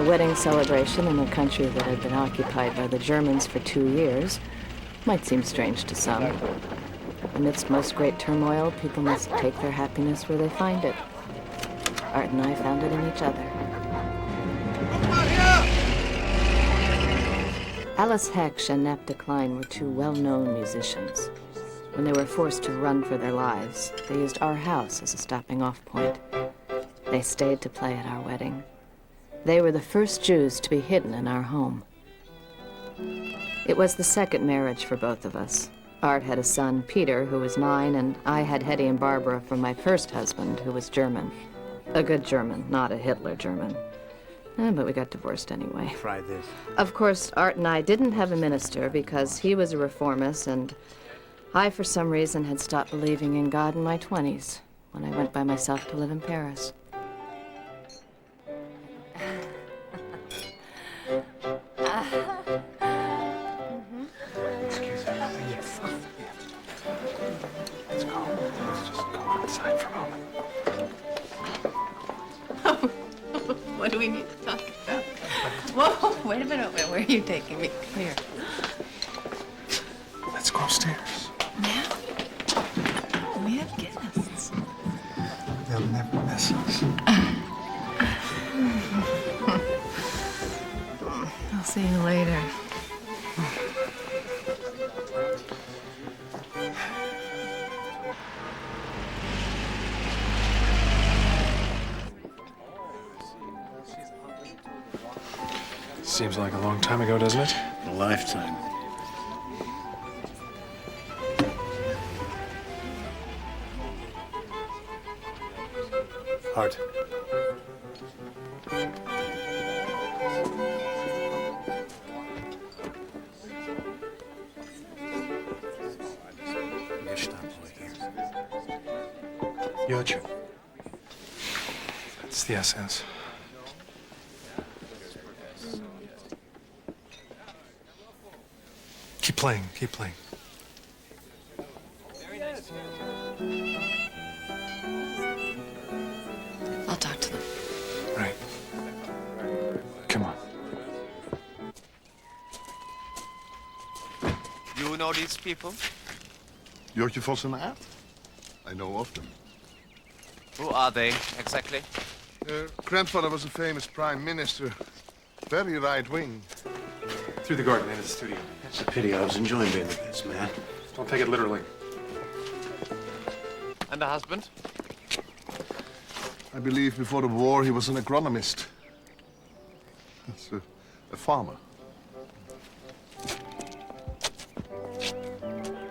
A wedding celebration in a country that had been occupied by the Germans for 2 years might seem strange to some. Amidst most great turmoil, people must take their happiness where they find it. Art and I found it in each other. Alice Hecksch and Knapp de Klein were two well-known musicians. When they were forced to run for their lives, they used our house as a stopping-off point. They stayed to play at our wedding. They were the first Jews to be hidden in our home. It was the second marriage for both of us. Art had a son, Peter, who was 9, and I had Hetty and Barbara from my first husband, who was German. A good German, not a Hitler German. But we got divorced anyway. Try this. Of course, Art and I didn't have a minister because he was a reformist, and I, for some reason, had stopped believing in God in my 20s when I went by myself to live in Paris. Excuse me. Yes. Let's go. Let's just go outside for a moment. What do we need to talk about? Whoa, wait a minute. Where are you taking me? Come here. Let's go upstairs. Now? We have guests. They'll never miss us. I'll see you later. Seems like a long time ago, doesn't it? A lifetime. Art. Yodcha. That's the essence. Keep playing, keep playing. I'll talk to them. Right. Come on. You know these people? Jotje Vos and Aert? I know of them. Who are they, exactly? Their grandfather was a famous prime minister. Very right-wing. Through the garden into the studio. It's a pity. I was enjoying being the best man. Don't take it literally. And the husband? I believe before the war he was an agronomist. That's a farmer.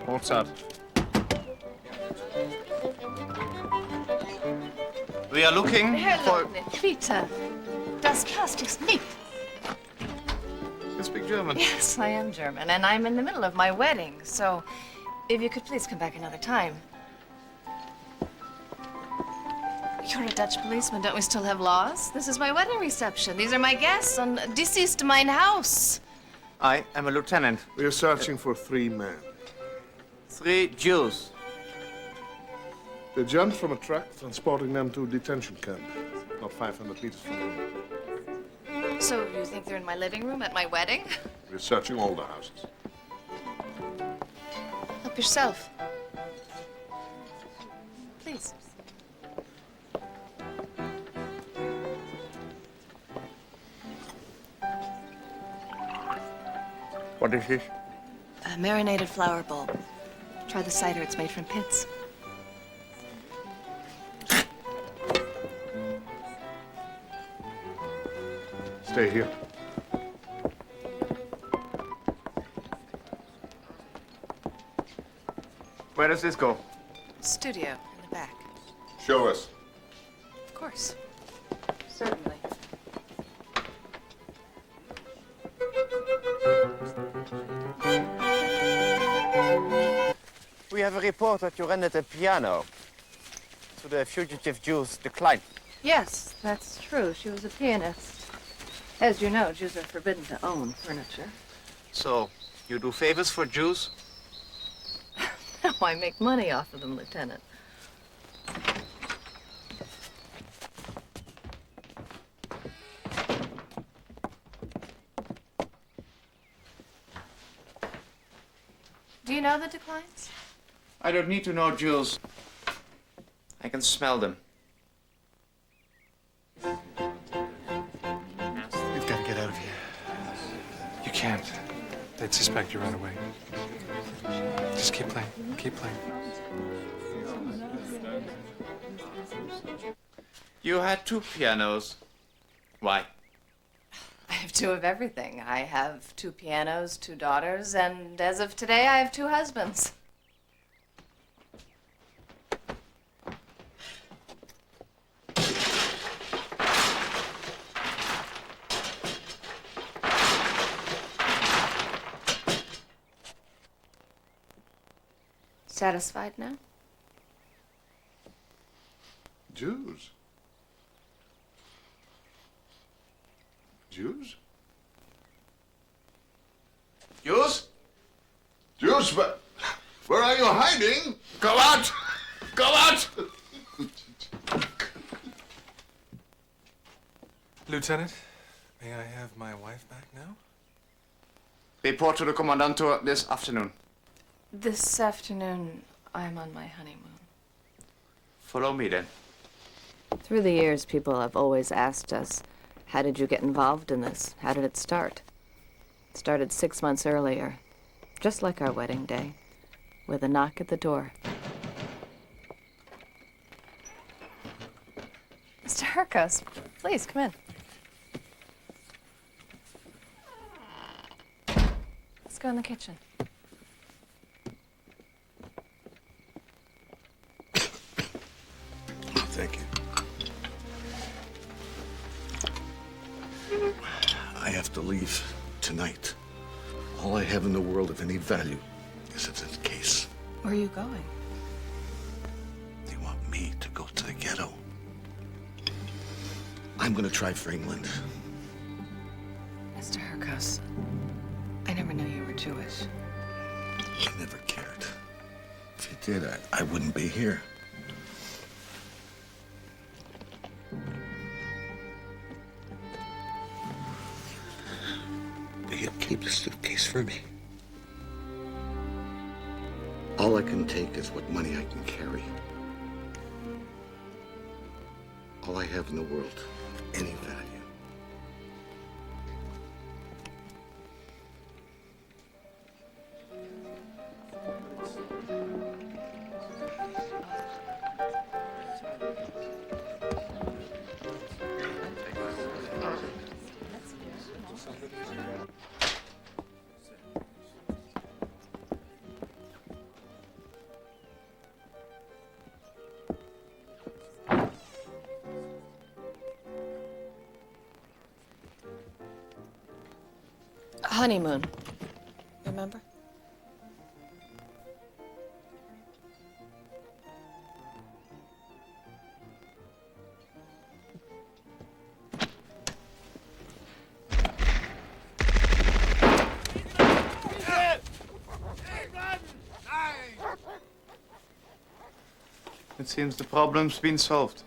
Mozart. We are looking Hello, for... Peter. Das passt jetzt nicht. You speak German? Yes, I am German, and I'm in the middle of my wedding, so if you could please come back another time. You're a Dutch policeman. Don't we still have laws? This is my wedding reception. These are my guests, and this is mein Haus. I am a lieutenant. We are searching for 3 men. 3 Jews. They jumped from a truck, transporting them to a detention camp, not 500 meters from here. So you think they're in my living room at my wedding? We're searching all the houses. Help yourself. Please. What is this? A marinated flower bulb. Try the cider. It's made from pits. Stay here. Where does this go? Studio in the back. Show us. Of course. Certainly. We have a report that you rented a piano to the fugitive Jews, de Klein. Yes, that's true. She was a pianist. As you know, Jews are forbidden to own furniture. So, you do favors for Jews? I make money off of them, Lieutenant. Do you know the declines? I don't need to know, Jules. I can smell them. We've got to get out of here. You can't. They'd suspect you right away. Just keep playing. Keep playing. You had 2 pianos. Why? I have 2 of everything. I have 2 pianos, 2 daughters, and as of today, I have 2 husbands. Satisfied now? Jews? Jews? Jules? Jews, but where are you hiding? Go out! Go out! Lieutenant, may I have my wife back now? Report to the Commandantur this afternoon. This afternoon, I'm on my honeymoon. Follow me then. Through the years, people have always asked us, how did you get involved in this? How did it start? It started 6 months earlier, just like our wedding day, with a knock at the door. Mr. Herkos, please come in. Let's go in the kitchen. Thank you. I have to leave tonight. All I have in the world of any value is this case. Where are you going? They want me to go to the ghetto. I'm gonna try for England. Mr. Herkos, I never knew you were Jewish. I never cared. If you did, I wouldn't be here. Keep the suitcase for me. All I can take is what money I can carry. All I have in the world of any value. Honeymoon. Remember? It seems the problem's been solved.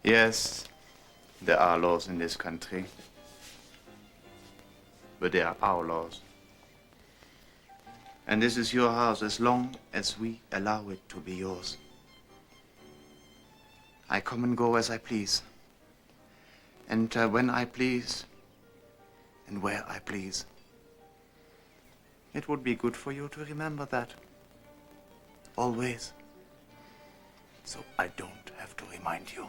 Yes, there are laws in this country. But they are our laws. And this is your house as long as we allow it to be yours. I come and go as I please. Enter when I please and where I please. It would be good for you to remember that. Always. So I don't have to remind you.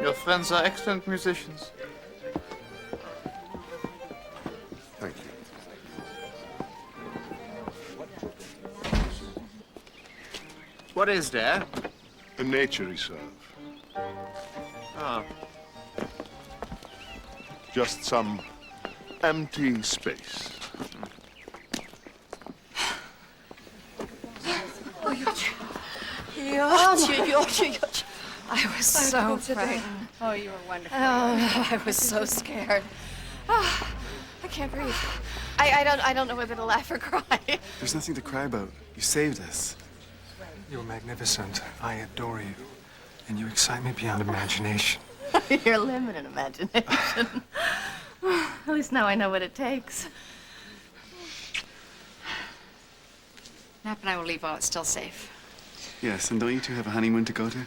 Your friends are excellent musicians. Thank you. What is there? A nature reserve. Ah, Just some empty space. I was so frightened. Oh, you were wonderful. Oh, I was so scared. Oh, I can't breathe. I don't know whether to laugh or cry. There's nothing to cry about. You saved us. You're magnificent. I adore you. And you excite me beyond imagination. Your limited imagination. At least now I know what it takes. Nap and I will leave while it's still safe. Yes, and don't you two have a honeymoon to go to?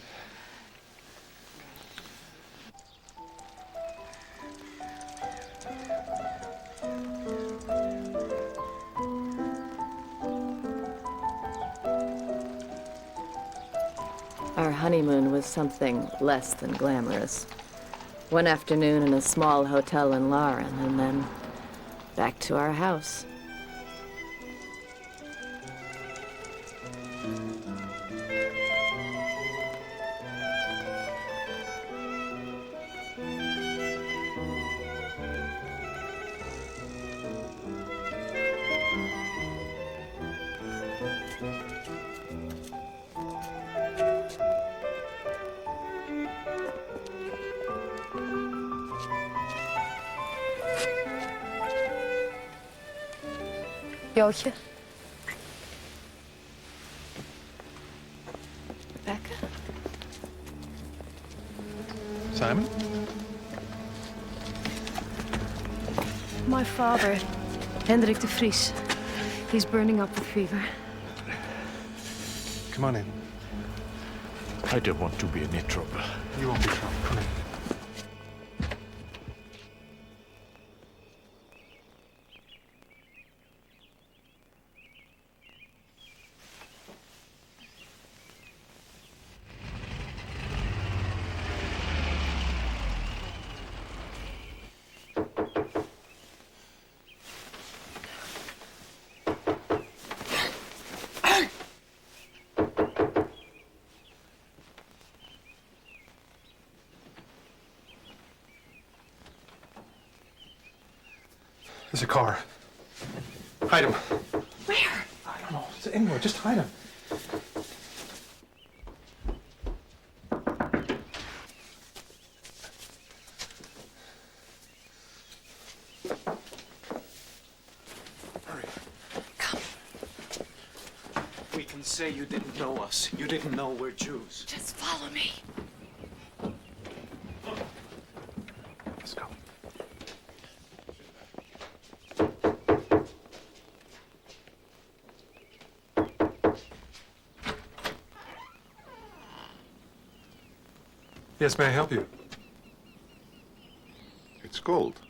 Our honeymoon was something less than glamorous. One afternoon in a small hotel in Lauren, and then back to our house. Jootje. Rebecca? Simon? My father, Hendrik de Vries. He's burning up with fever. Come on in. I don't want to be in any trouble. You won't be trouble. Come in. There's a car. Hide him. Where? I don't know. It's anywhere. Just hide him. Hurry. Come. We can say you didn't know us. You didn't know we're Jews. Just follow me. Let's go. Yes, may I help you? It's cold.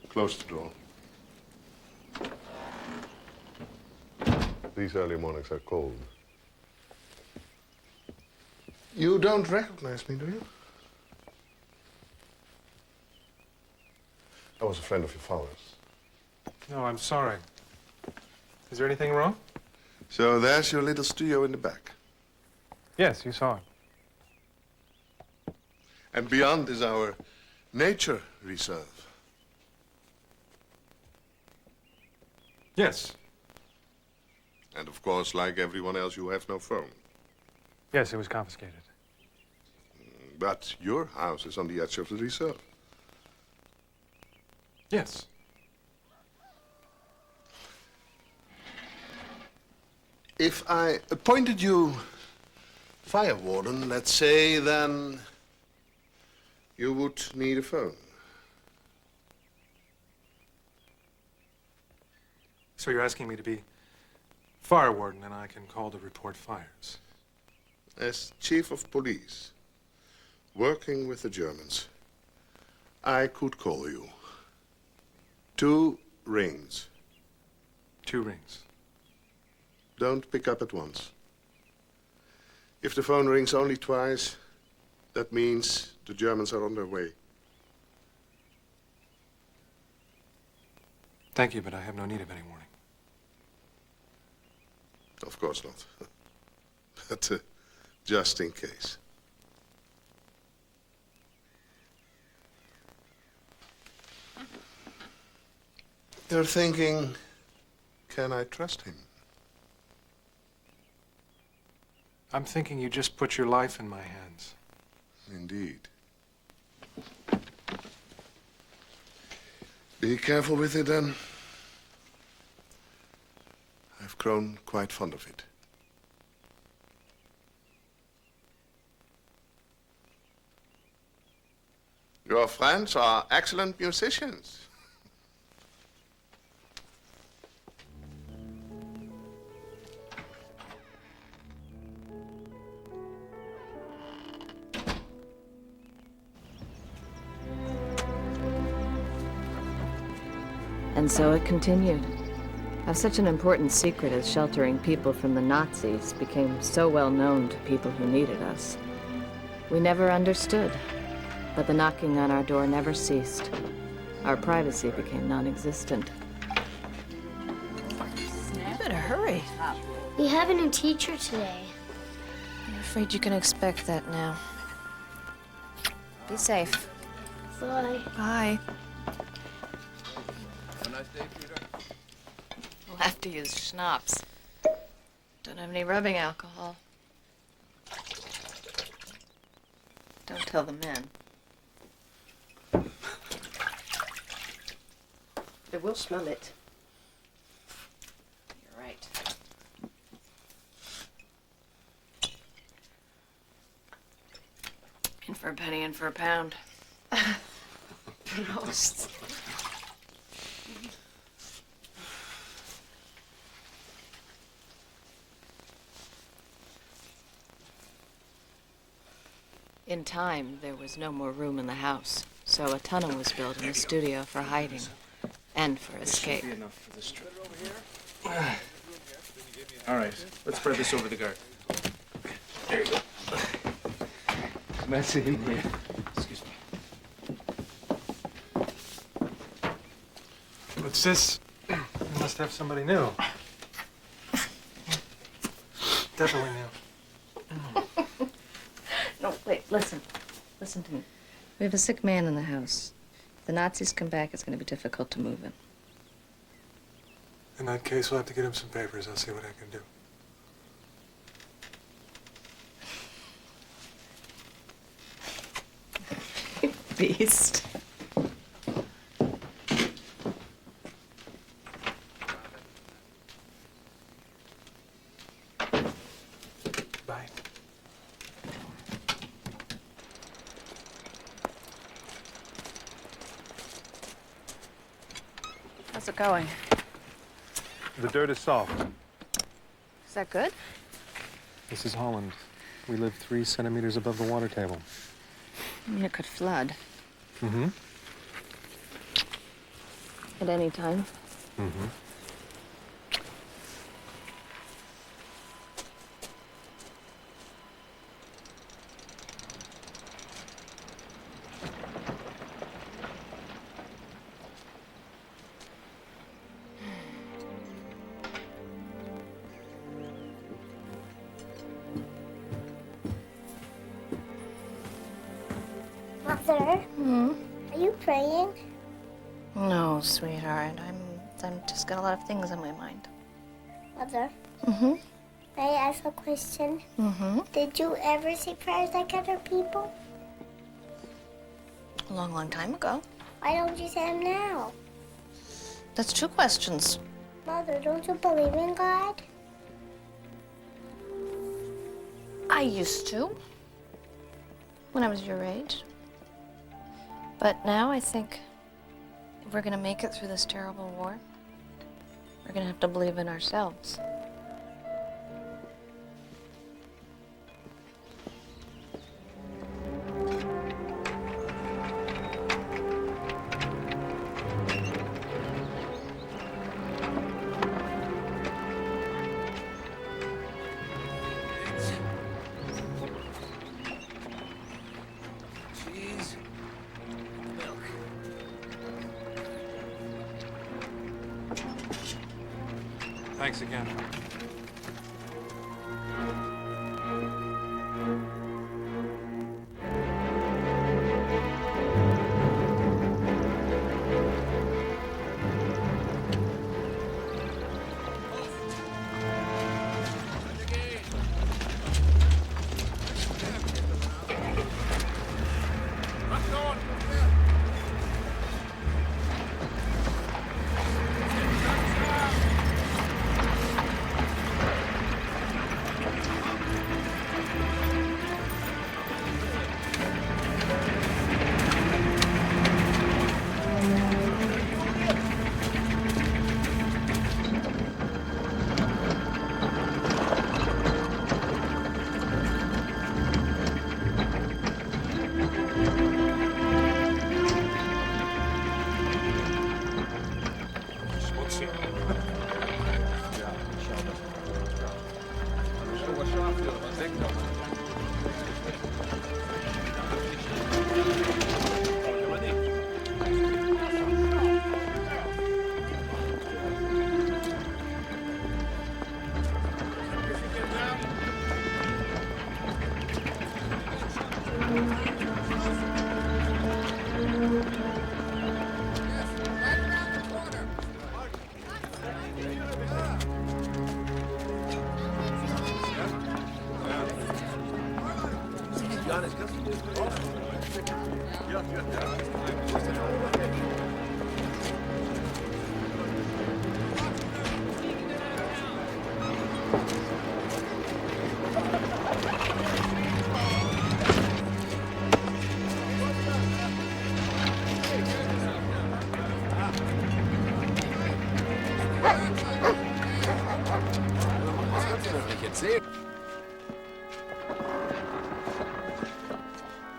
Close the door. These early mornings are cold. You don't recognize me, do you? I was a friend of your father's. No, I'm sorry. Is there anything wrong? So there's your little studio in the back. Yes, you saw it. And beyond is our nature reserve. Yes. And of course, like everyone else, you have no phone. Yes, it was confiscated. But your house is on the edge of the reserve. Yes. If I appointed you fire warden, let's say, then you would need a phone. So you're asking me to be fire warden and I can call to report fires? As chief of police, working with the Germans, I could call you. 2 rings. 2 rings. Don't pick up at once. If the phone rings only twice, that means the Germans are on their way. Thank you, but I have no need of any warning. Of course not. But just in case. You're thinking, can I trust him? I'm thinking you just put your life in my hands. Indeed. Be careful with it, then. I've grown quite fond of it. Your friends are excellent musicians. And so it continued. How such an important secret as sheltering people from the Nazis became so well known to people who needed us. We never understood, but the knocking on our door never ceased. Our privacy became non-existent. You better hurry. We have a new teacher today. I'm afraid you can expect that now. Be safe. Bye. Bye. We'll have to use schnapps. Don't have any rubbing alcohol. Don't tell the men. They will smell it. You're right. In for a penny, in for a pound. Prost. In time, there was no more room in the house, so a tunnel was built in the studio for hiding and for escape. Should be enough for this trip. All right, let's spread this over the garden. There you go. It's messy in here. Excuse me. What's this? You must have somebody new. Definitely new. No, wait, listen. Listen to me. We have a sick man in the house. If the Nazis come back, it's going to be difficult to move him. In that case, we'll have to get him some papers. I'll see what I can do. Beast. Bye. How's it going? The dirt is soft. Is that good? This is Holland. We live 3 centimeters above the water table. I mean, it could flood Mm-hmm. at any time. Mm-hmm. Mother, are you praying? No, sweetheart. I'm just got a lot of things on my mind. Mother, Mm-hmm. may I ask a question? Mm-hmm. Did you ever say prayers like other people? A long, long time ago. Why don't you say them now? That's 2 questions. Mother, don't you believe in God? I used to. When I was your age. But now I think if we're gonna make it through this terrible war, we're gonna have to believe in ourselves. Cheese. Milk. Thanks again.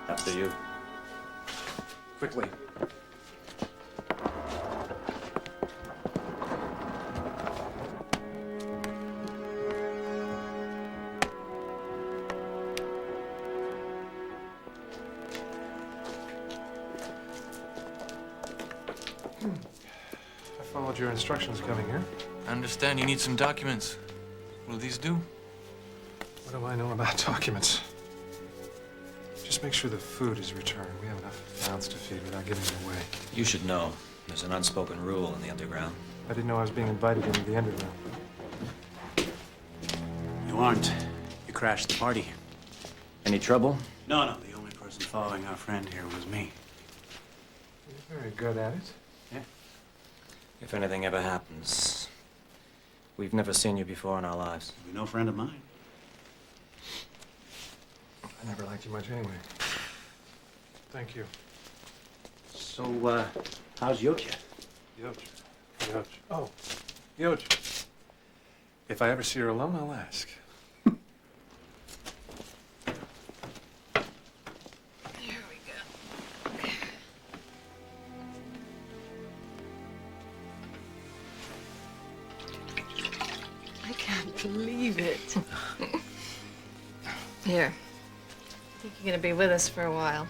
After you. Quickly. I followed your instructions coming here. I understand you need some documents. What do these do? What do I know about documents? Just make sure the food is returned. We have enough mouths to feed without giving it away. You should know. There's an unspoken rule in the underground. I didn't know I was being invited into the underground. You aren't. You crashed the party. Any trouble? No, no. The only person following our friend here was me. You're very good at it. Yeah. If anything ever happens, we've never seen you before in our lives. You're no friend of mine. I never liked you much anyway. Thank you. So, how's Yotja? Yoj. Oh, Yoj. If I ever see her alone, I'll ask. Here we go. I can't believe it. Here. I think you're gonna be with us for a while.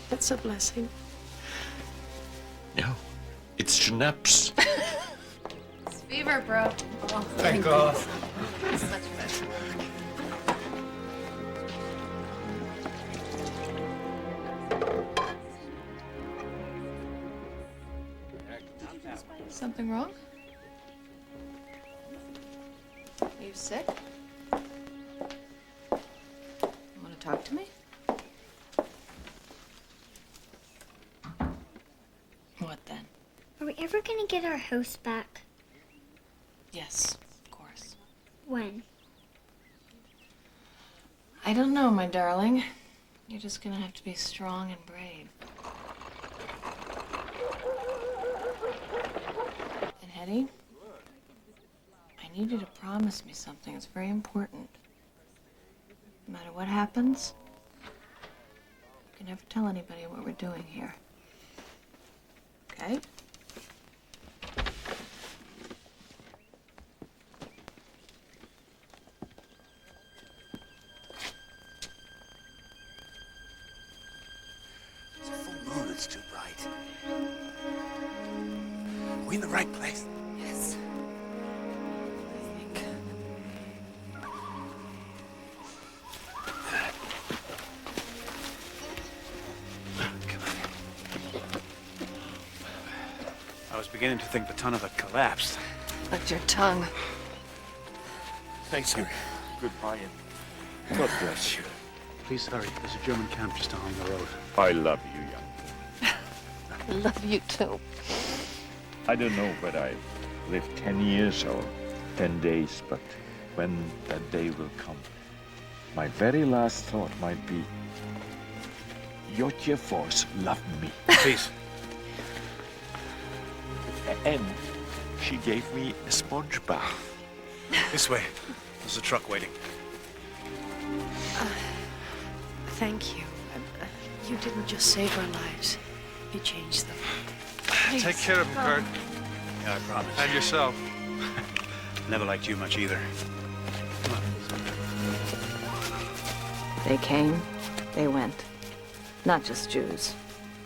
That's a blessing. No, it's schnapps. It's fever, bro. Oh, Thank God. it's much better. Something wrong? Are you sick? Want to talk to me? What then? Are we ever gonna get our house back? Yes, of course. When? I don't know, my darling. You're just gonna have to be strong and brave. And Hetty, I need you to promise me something. It's very important. No matter what happens, you can never tell anybody what we're doing here. Okay? It's a full moon. It's too bright. Are we in the right place? Yes. I think. I was beginning to think the tunnel had collapsed. But your tongue. Thank you. Goodbye and God bless you. Please hurry. There's a German camp just along the road. I love you, young. I love you too. I don't know whether I live 10 years or 10 days, but when that day will come, my very last thought might be, Yotja Force loved me. Please. And she gave me a sponge bath. This way. There's a truck waiting. Thank you. You didn't just save our lives. You changed them. Take care of him, Kurt. Yeah, I promise. And yourself. Never liked you much either. Come on. They came, they went. Not just Jews.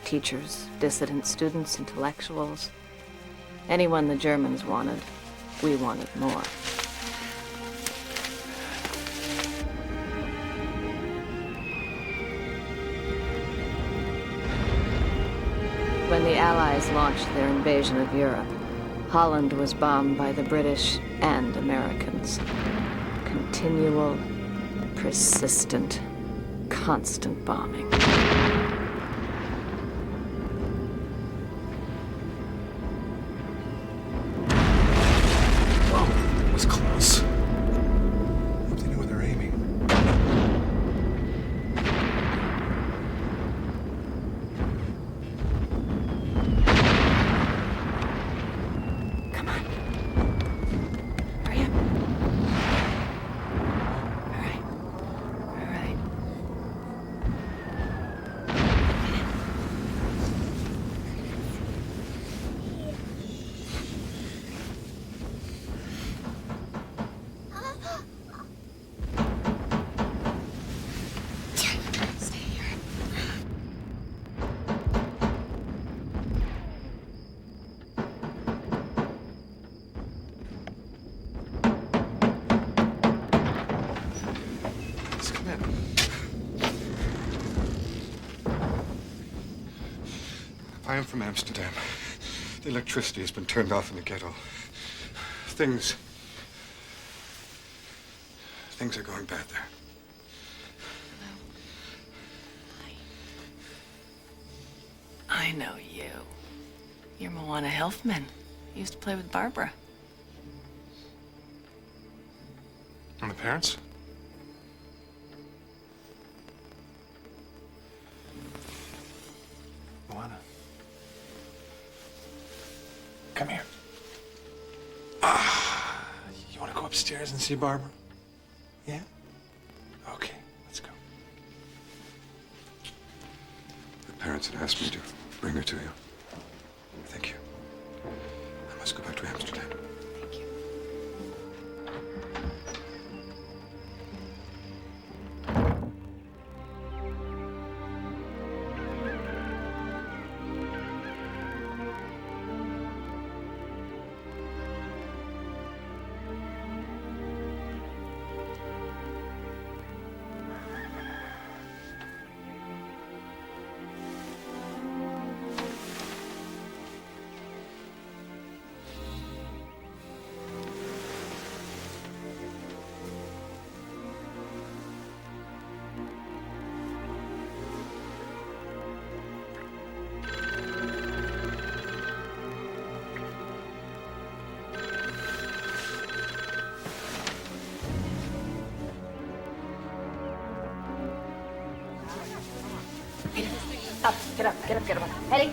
Teachers, dissident students, intellectuals. Anyone the Germans wanted, we wanted more. When the Allies launched their invasion of Europe, Holland was bombed by the British and Americans. Continual, persistent, constant bombing. It was close. Hope they know where they're aiming. Come on. Hurry up. All right. All right. Stay here. Let's come in. I am from Amsterdam. The electricity has been turned off in the ghetto. Things are going bad there. I know you. You're Moana Helfman. You used to play with Barbara. And the parents? Moana. Come here. You want to go upstairs and see Barbara? Yeah? Okay, let's go. The parents had asked me to bring her to you. Thank you. I must go back to Amsterdam. Up, get up, get up, get up. Hetty,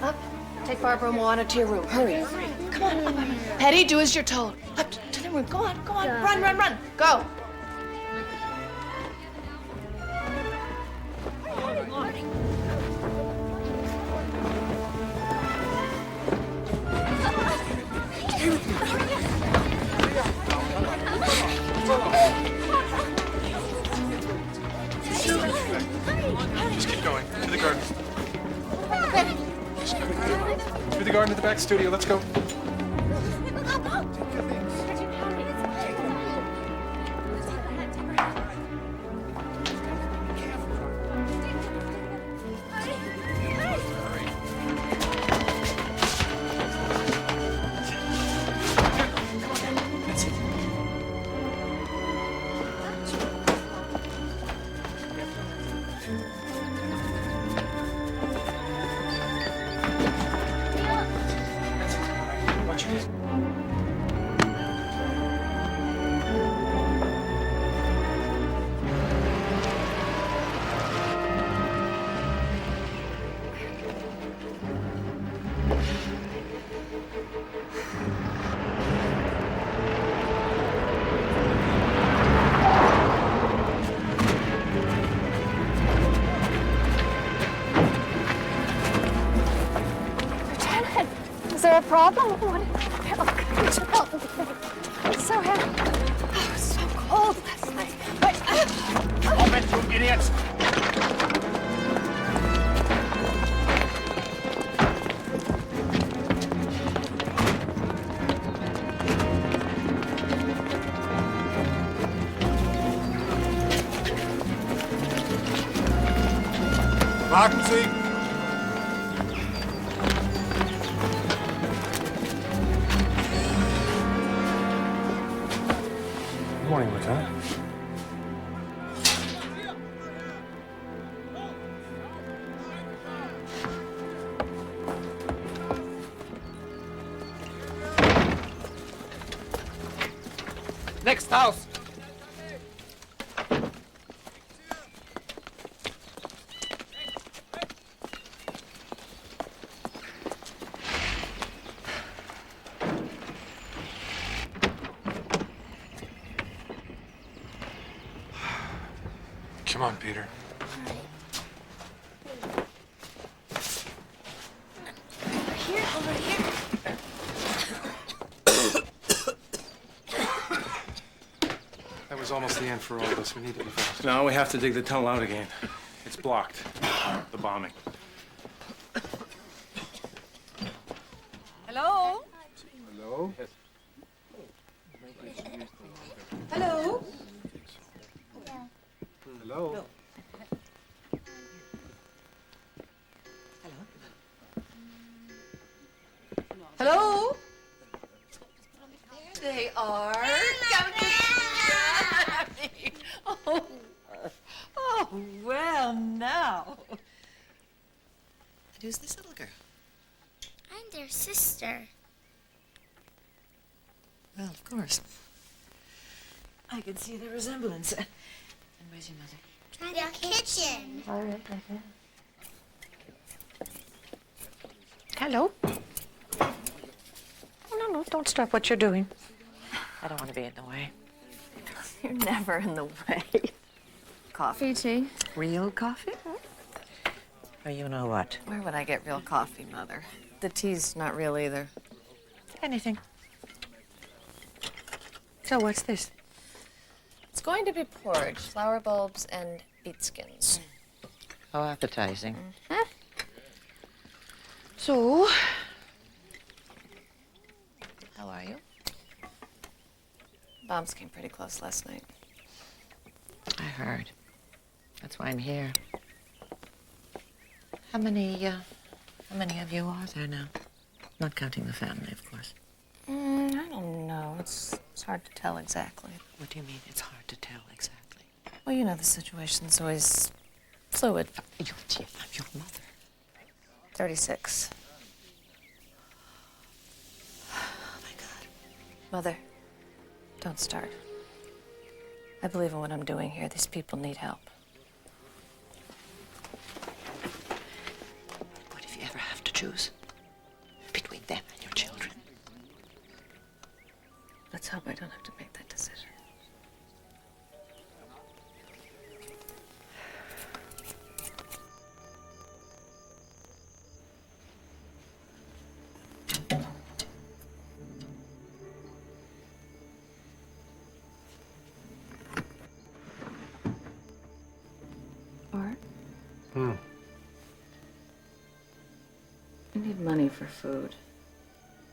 up. Take Barbara and Moana to your room. Hurry. Come on, up. Hetty, do as you're told. Up to the room. Go on, go on. Run, run, run. Go. Just keep going. To the garden. Just keep going. Through the garden to the back studio. Let's go. Is there a problem? What? It's so heavy. Oh, it's so cold last night. Moment, you idiots! Warten Sie! Good morning, Lieutenant. Next house. Come on, Peter. Over here. That was almost the end for all of us. We need to be fast. No, we have to dig the tunnel out again. It's blocked. The bombing. Hello? Hello? Hello? Hello? Hello? There they are. Come to oh, well, now. And who's this little girl? I'm their sister. Well, of course. I can see the resemblance. And where's your mother? The kitchen. All right, Hello? No, don't stop what you're doing. I don't want to be in the way. You're never in the way. Coffee, tea? Real coffee? Or you know what? Where would I get real coffee, Mother? The tea's not real either. Anything. So what's this? It's going to be porridge, flower bulbs, and beet skins. How appetizing. So, how are you? Bombs came pretty close last night. I heard. That's why I'm here. How many of you are there now? Not counting the family, of course. I don't know. It's hard to tell exactly. What do you mean it's hard to tell exactly? Well, you know, the situation's always fluid. I'm your mother. 36. Oh, my God. Mother, don't start. I believe in what I'm doing here. These people need help. What if you ever have to choose between them and your children? Let's hope I don't have to make that decision. Art? I need money for food.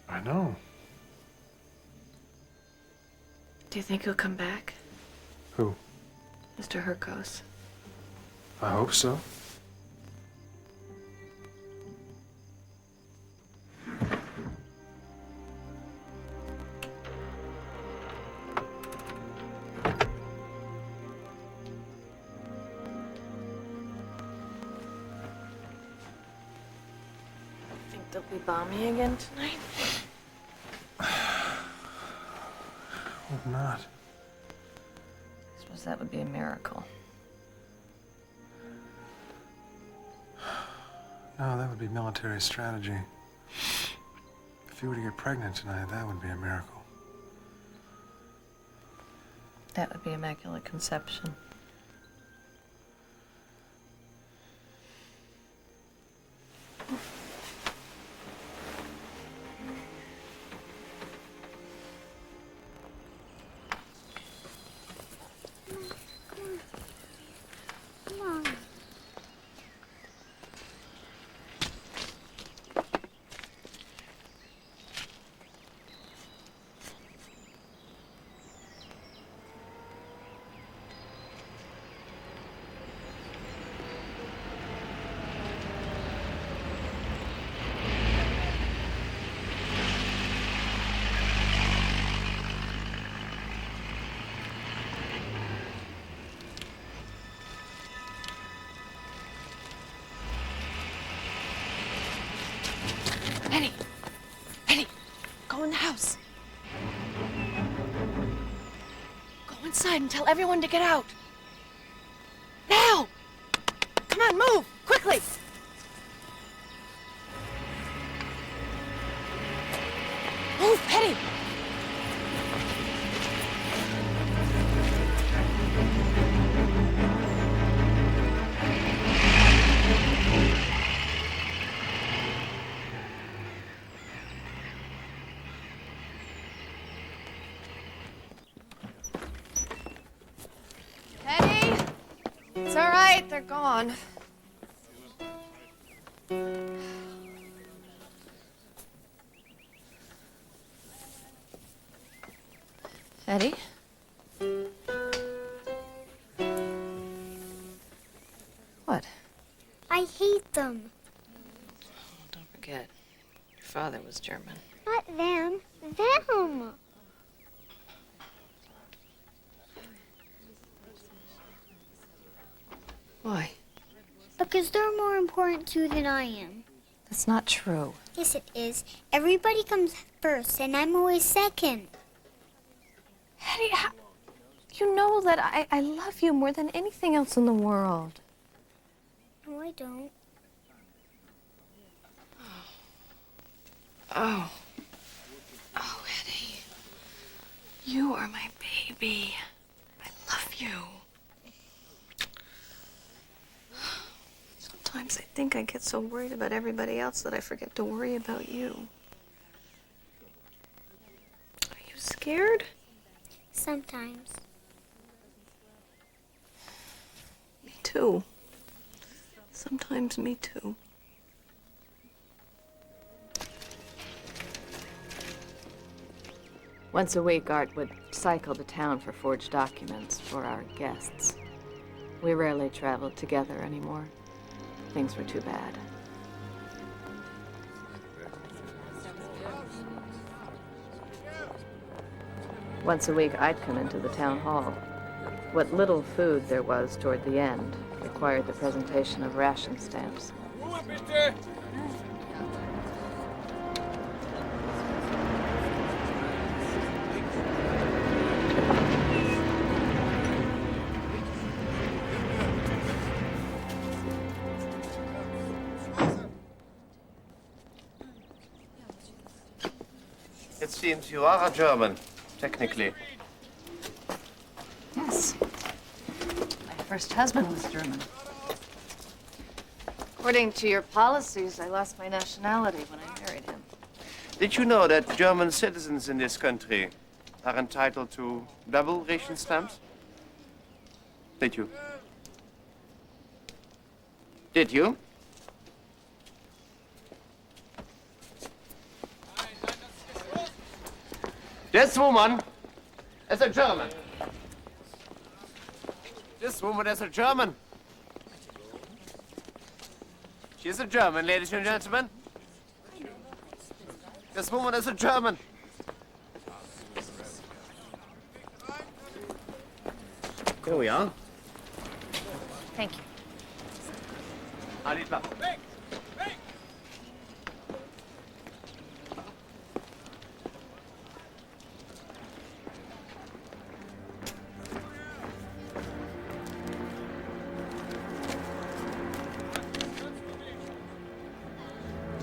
I know. Do you think he'll come back? Who? Mr. Herkos. I hope so. Think they'll be bombing again tonight? Hope not. I suppose that would be a miracle. No, that would be military strategy. If you were to get pregnant tonight, that would be a miracle. That would be Immaculate Conception. outside and tell everyone to get out. Now! Come on, move! Quickly! Move, Hetty! Hetty! It's all right, they're gone. Eddie? What? I hate them. Don't forget, your father was German. Not them. Them. Why? Because they're more important to you than I am. That's not true. Yes, it is. Everybody comes first, and I'm always second. Hetty, you know that I love you more than anything else in the world. No, I don't. Oh. Oh, Hetty. You are my baby. I love you. Sometimes I think I get so worried about everybody else that I forget to worry about you. Are you scared? Sometimes. Me too. Sometimes me too. Once a week, Art would cycle to town for forged documents for our guests. We rarely traveled together anymore. Things were too bad. Once a week, I'd come into the town hall. What little food there was toward the end required the presentation of ration stamps. It seems you are a German, technically. Yes. My first husband was German. According to your policies, I lost my nationality when I married him. Did you know that German citizens in this country are entitled to double ration stamps? Did you? Did you? This woman is a German. This woman is a German. She's a German, ladies and gentlemen. This woman is a German. Here we are. Thank you. Allez, là.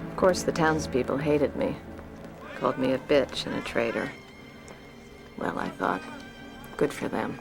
Of course, the townspeople hated me, called me a bitch and a traitor. Well, I thought, good for them.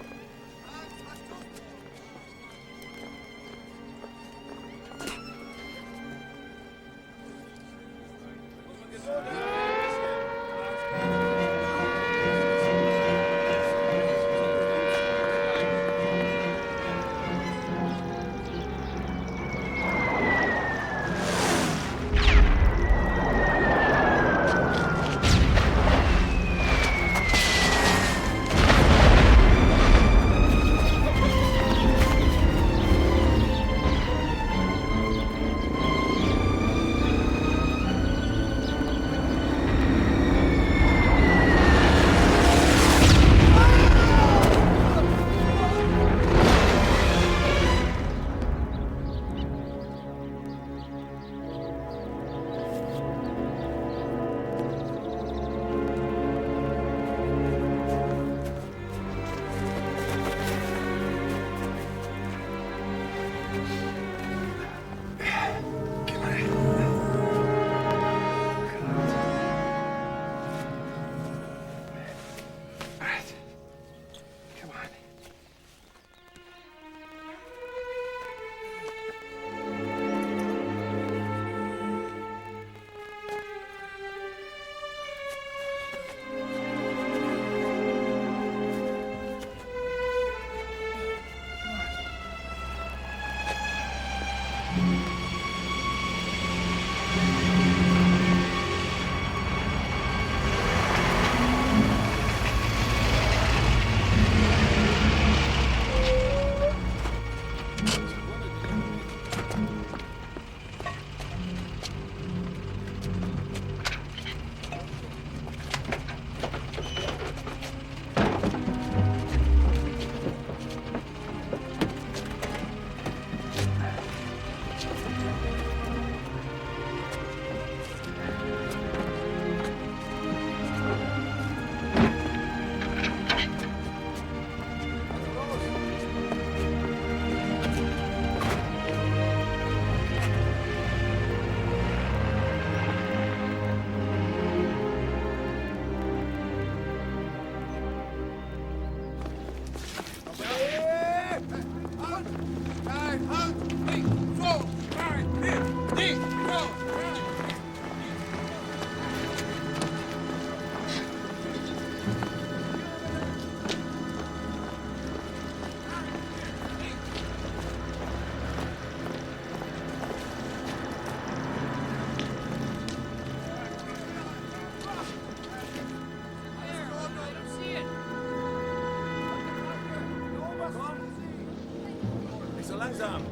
them!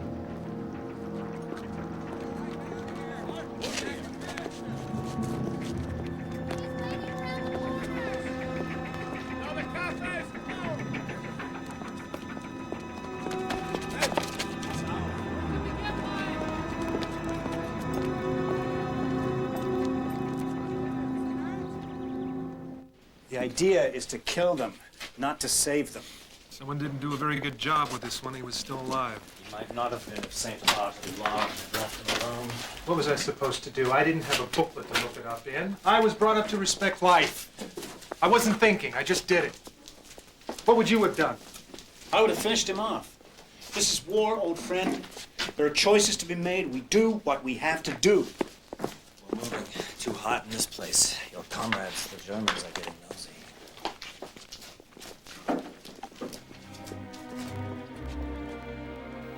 The idea is to kill them, not to save them. Someone didn't do a very good job with this when he was still alive. He might not have been if St. Mark had locked and left him alone. What was I supposed to do? I didn't have a booklet to look it up in. I was brought up to respect life. I wasn't thinking, I just did it. What would you have done? I would have finished him off. This is war, old friend. There are choices to be made. We do what we have to do. We're moving. Too hot in this place. Your comrades, the Germans, are getting nosy.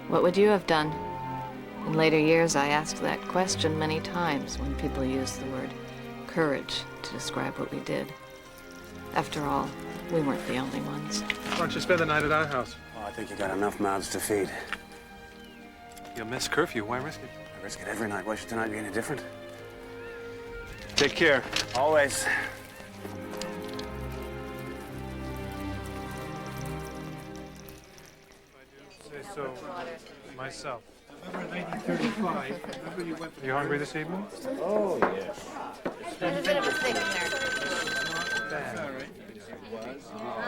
What would you have done? In later years, I asked that question many times when people used the word courage to describe what we did. After all, we weren't the only ones. Why don't you spend the night at our house? Oh, I think you got enough mouths to feed. You'll miss curfew. Why risk it? I risk it every night. Why should tonight be any different? Take care. Always. Say so myself. November 1935. Remember you went. Are you hungry this evening? Oh, yes. There's a bit of a thing in there. Bad. Huh?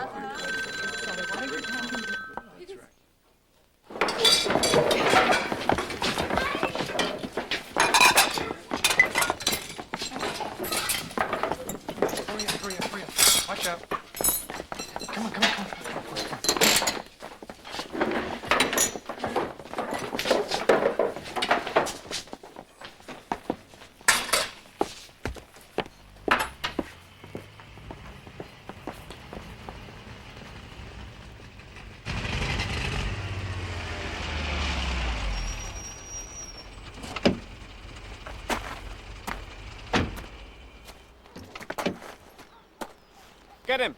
Watch out. Come on, come on, come on. Get him!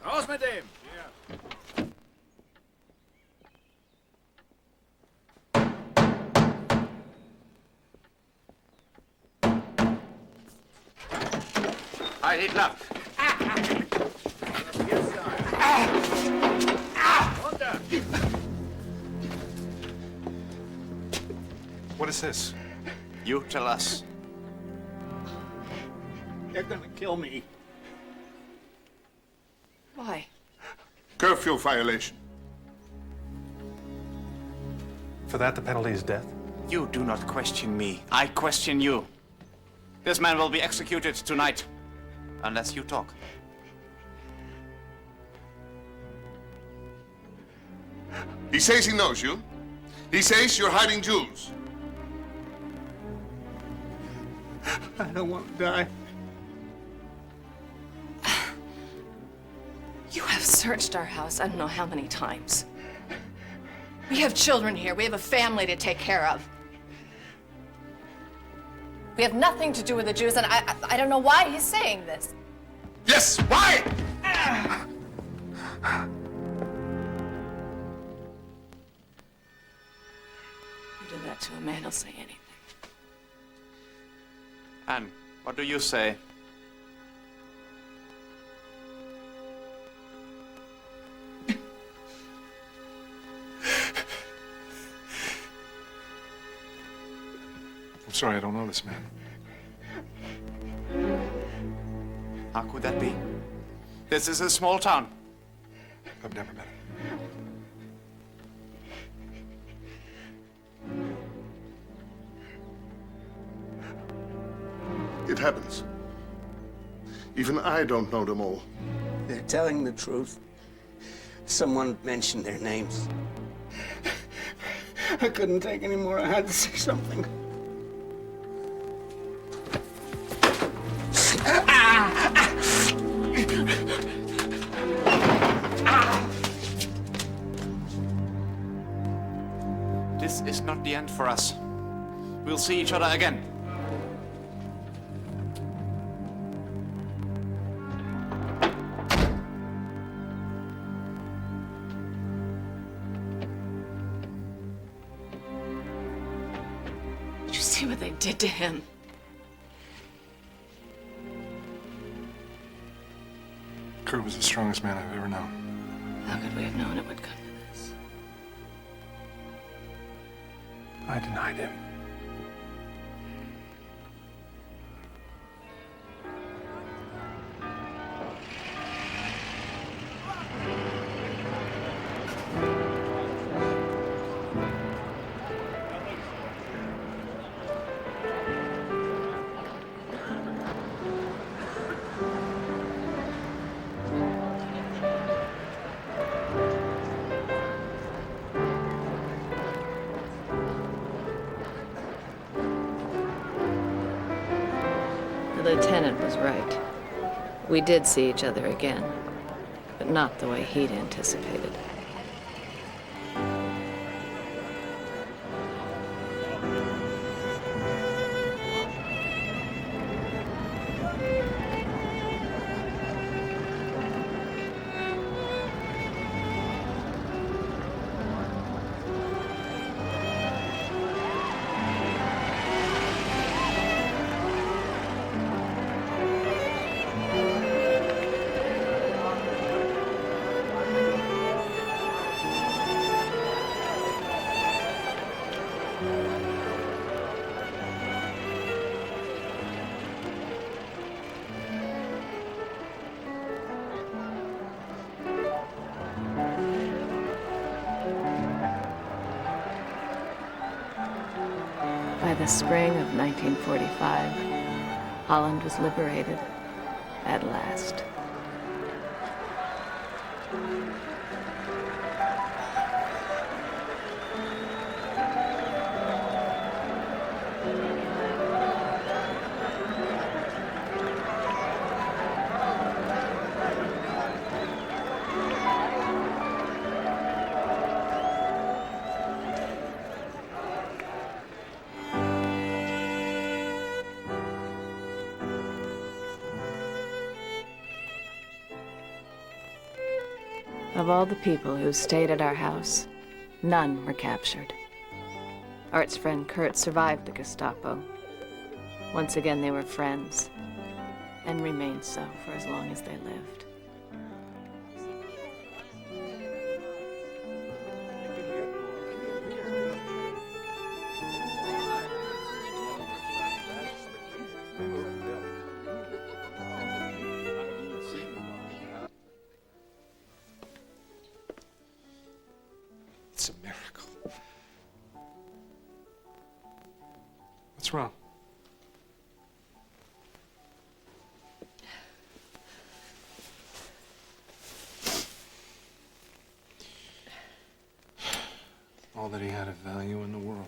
Raus mit dem! Heil Hitler! What is this? You tell us. They're gonna kill me. Why? Curfew violation. For that, the penalty is death? You do not question me. I question you. This man will be executed tonight. Unless you talk. He says he knows you. He says you're hiding Jews. I don't want to die. You have searched our house I don't know how many times. We have children here. We have a family to take care of. We have nothing to do with the Jews, and I don't know why he's saying this. Yes, why? You do that to a man, he'll say anything. And what do you say? I'm sorry, I don't know this man. How could that be? This is a small town. I've never met him. It happens. Even I don't know them all. They're telling the truth. Someone mentioned their names. I couldn't take any more. I had to say something. This is not the end for us. We'll see each other again. you see what they did to him? Kurt was the strongest man I've ever known. How could we have known it would come to this? I denied him. The lieutenant was right. We did see each other again, but not the way he'd anticipated. By the spring of 1945, Holland was liberated at last. Of all the people who stayed at our house, none were captured. Art's friend Kurt survived the Gestapo. Once again, they were friends, and remained so for as long as they lived. It's a miracle. What's wrong? All that he had of value in the world.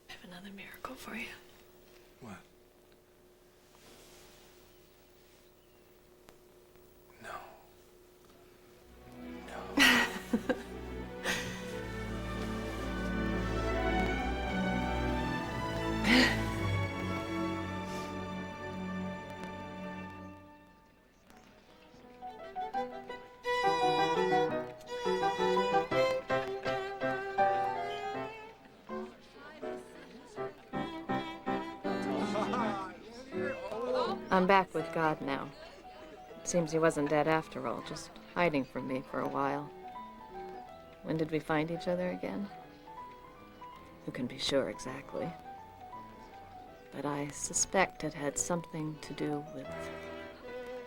I have another miracle for you. What? I'm back with God now. Seems he wasn't dead after all, just hiding from me for a while. When did we find each other again? Who can be sure exactly? But I suspect it had something to do with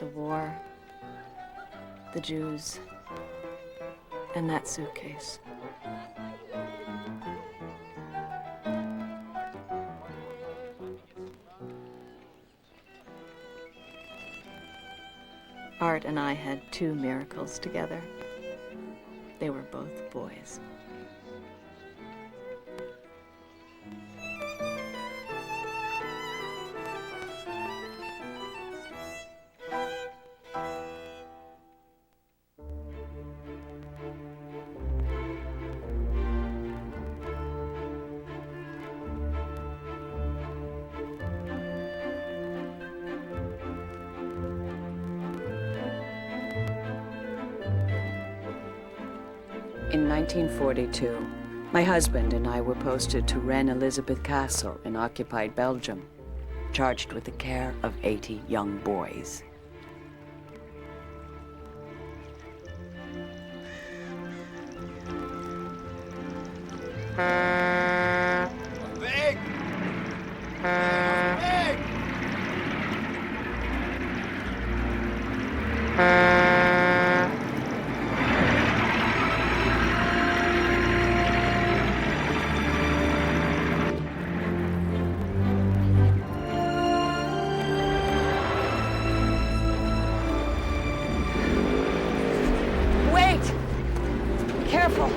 the war, the Jews, and that suitcase. Art and I had two miracles together. They were both boys. In 1942, My husband and I were posted to Reine Elizabeth Castle in occupied Belgium, charged with the care of 80 young boys. Weg! Weg! Wait! Careful.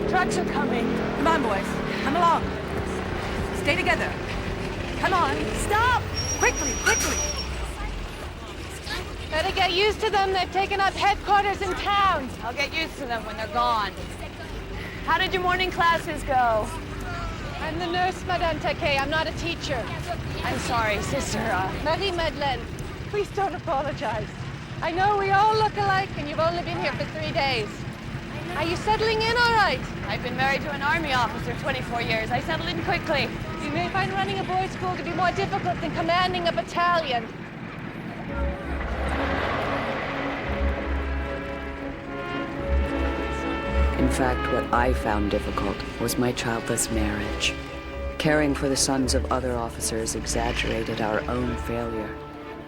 Trucks are coming. Come on, boys. Come along. Stay together. Come on. Stop! Quickly, quickly. Better get used to them. They've taken up headquarters in town. I'll get used to them when they're gone. How did your morning classes go? I'm the nurse, Madame Taquet. I'm not a teacher. I'm sorry, Sister Marie-Madeleine. Please don't apologize. I know we all look alike, and you've only been here for 3 days. Are you settling in all right? I've been married to an army officer 24 years. I settled in quickly. You may find running a boys' school to be more difficult than commanding a battalion. In fact, what I found difficult was my childless marriage. Caring for the sons of other officers exaggerated our own failure,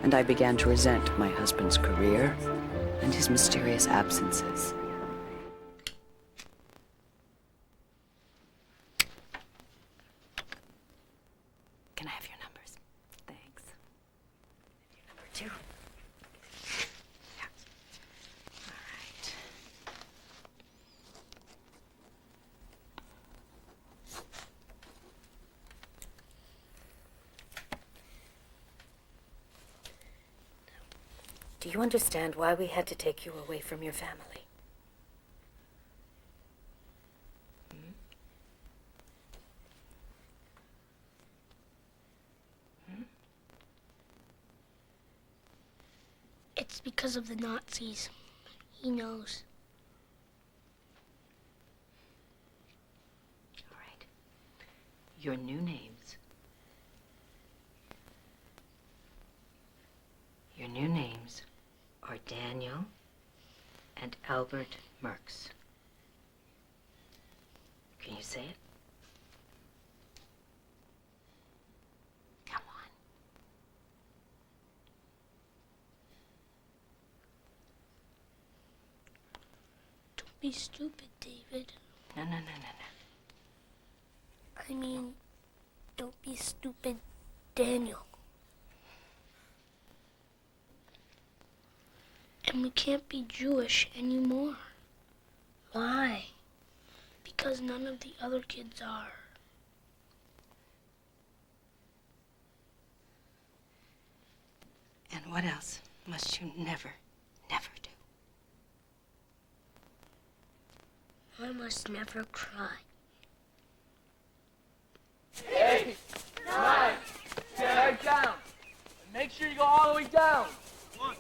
and I began to resent my husband's career and his mysterious absences. Can I have your numbers? Thanks. Your number 2. Yeah. All right. Do you understand why we had to take you away from your family? It's because of the Nazis. He knows. All right. Your new names. Your new names are Daniel and Albert Merks. Can you say it? Come on. Don't be stupid, David. No. I mean, don't be stupid, Daniel. And we can't be Jewish anymore. Why? Because none of the other kids are. And what else must you never do? I must never cry. 8, 9, 10, right down. And make sure you go all the way down. 1,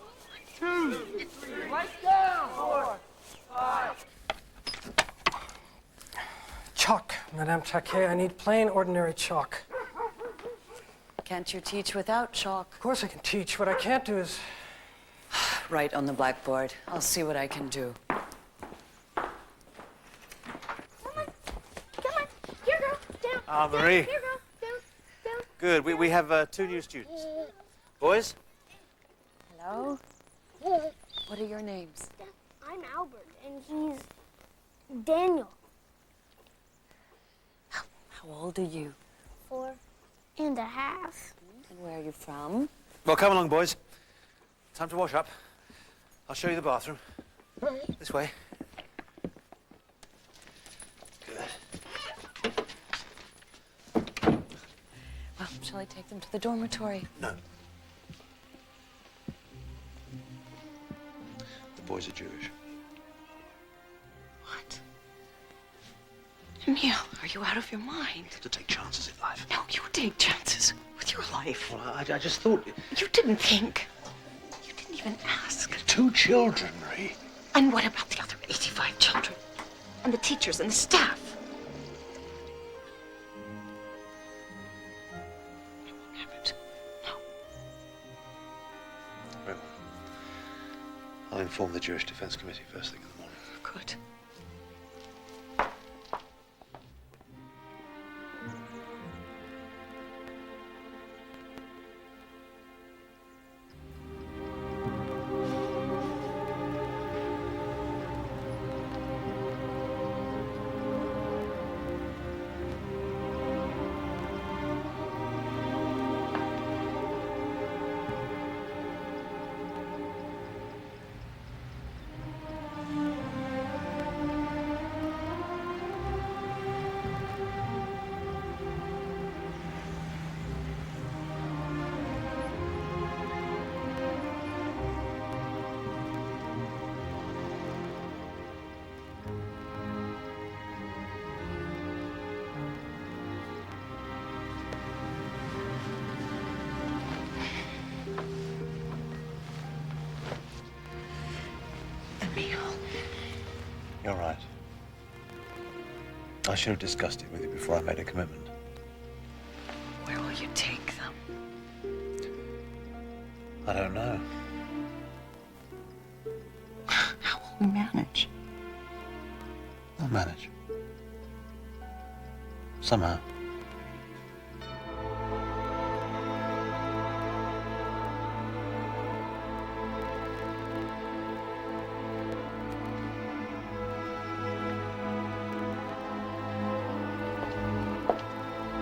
2, 3, right down. 4, 5. Chalk, Madame Taquet. I need plain, ordinary chalk. Can't you teach without chalk? Of course I can teach. What I can't do is... Write on the blackboard. I'll see what I can do. Here, girl, down. Ah, Marie. Here, girl, down. Good. We have 2 new students. Boys? Hello? What are your names? I'm Albert, and he's Daniel. How old are you? 4 and a half. And where are you from? Well, come along, boys. Time to wash up. I'll show you the bathroom. This way. Well, shall I take them to the dormitory? No. The boys are Jewish. What? Emil, are you out of your mind? You have to take chances in life. No, you take chances with your life. Well, I just thought... You didn't think. You didn't even ask. 2 children, Marie. And what about the other 85 children? And the teachers and the staff? inform the Jewish Defense Committee first thing in the morning. Good. You're right. I should have discussed it with you before I made a commitment. Where will you take them? I don't know. How will we manage? I'll manage. Somehow.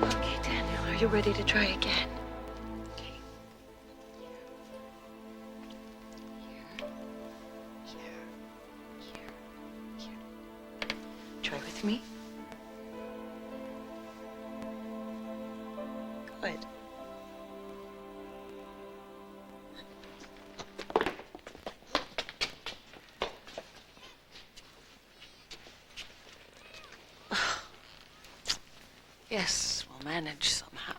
Okay, Daniel, are you ready to try again? Try with me. Good. Yes, we'll manage somehow.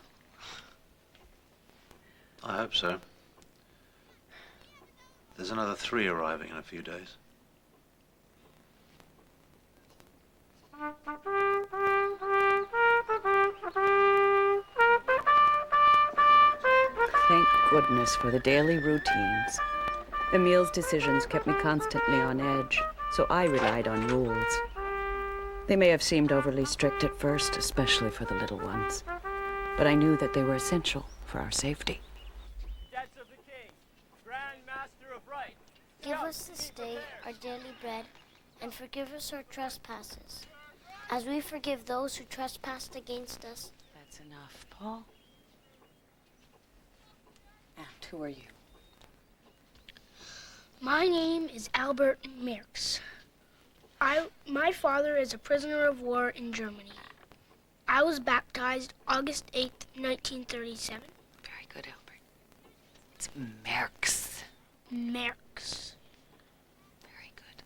I hope so. There's another 3 arriving in a few days. Thank goodness for the daily routines. Emil's decisions kept me constantly on edge, so I relied on rules. They may have seemed overly strict at first, especially for the little ones, but I knew that they were essential for our safety. Debts of the king, Grand Master of Right. Give us this day our daily bread, and forgive us our trespasses, as we forgive those who trespass against us. That's enough, Paul. And who are you? My name is Albert Merckx. My father is a prisoner of war in Germany. I was baptized August 8th, 1937. Very good, Albert. It's Merckx. Merckx. Very good.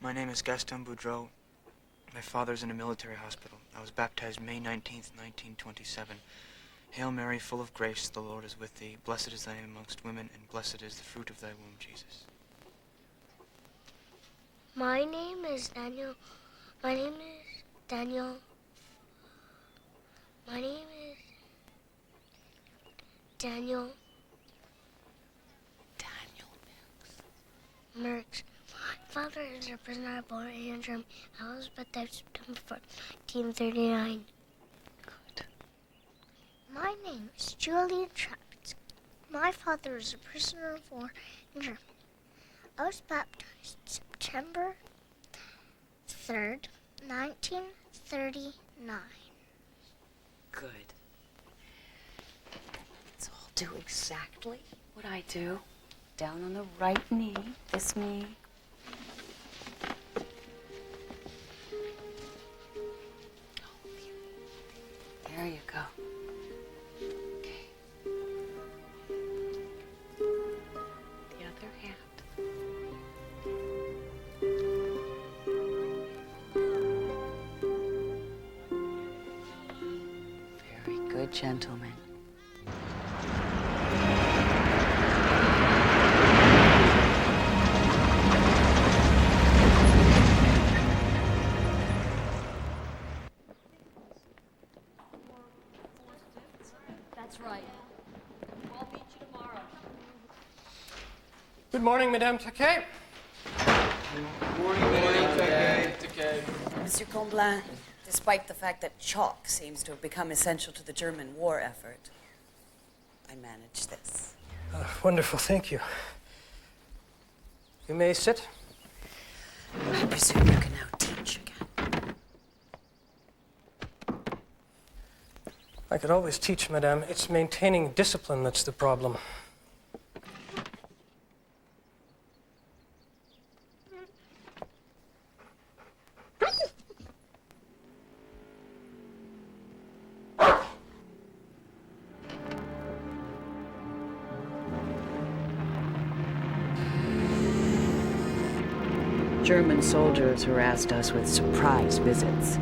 My name is Gaston Boudreau. My father's in a military hospital. I was baptized May 19th, 1927. Hail Mary, full of grace, the Lord is with thee. Blessed is thy name amongst women, and blessed is the fruit of thy womb, Jesus. My name is Daniel. My name is Daniel. My name is Daniel. Daniel Merckx. My father is a prisoner of war in Germany. I was baptized September 4th, 1939. Good. My name is Julian Trappist. My father is a prisoner of war in Germany. I was baptized September 3rd, 1939. Good. Let's all do exactly what I do. Down on the right knee, this knee. There you go. Okay. The other hand. Very good, gentlemen. That's right. I'll meet you tomorrow. Good morning, Madame Taquet. Monsieur Comblain, despite the fact that chalk seems to have become essential to the German war effort, I managed this. Wonderful, thank you. You may sit. I presume you can now teach again. I could always teach, Madame. It's maintaining discipline that's the problem. German soldiers harassed us with surprise visits.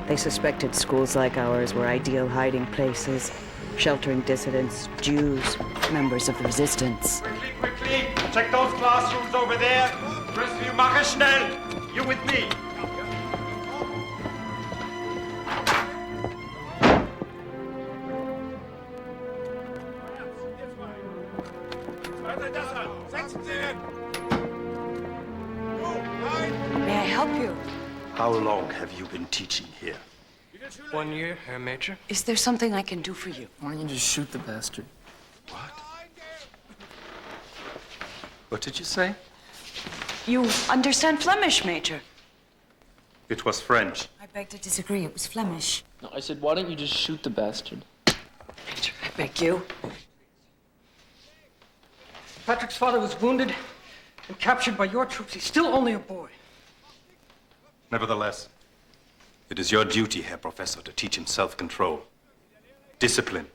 They suspected schools like ours were ideal hiding places, sheltering dissidents, Jews, members of the resistance. Quickly, check those classrooms over there. Rest of you, mache schnell. You with me. May I help you? How long have you been teaching here? 1 year, Herr Major. Is there something I can do for you? Why don't you just shoot the bastard? What did you say? You understand Flemish, Major? It was French. I beg to disagree. It was Flemish. No, I said, why don't you just shoot the bastard? Major, I beg you. Patrick's father was wounded and captured by your troops. He's still only a boy. Nevertheless, it is your duty, Herr Professor, to teach him self-control, discipline.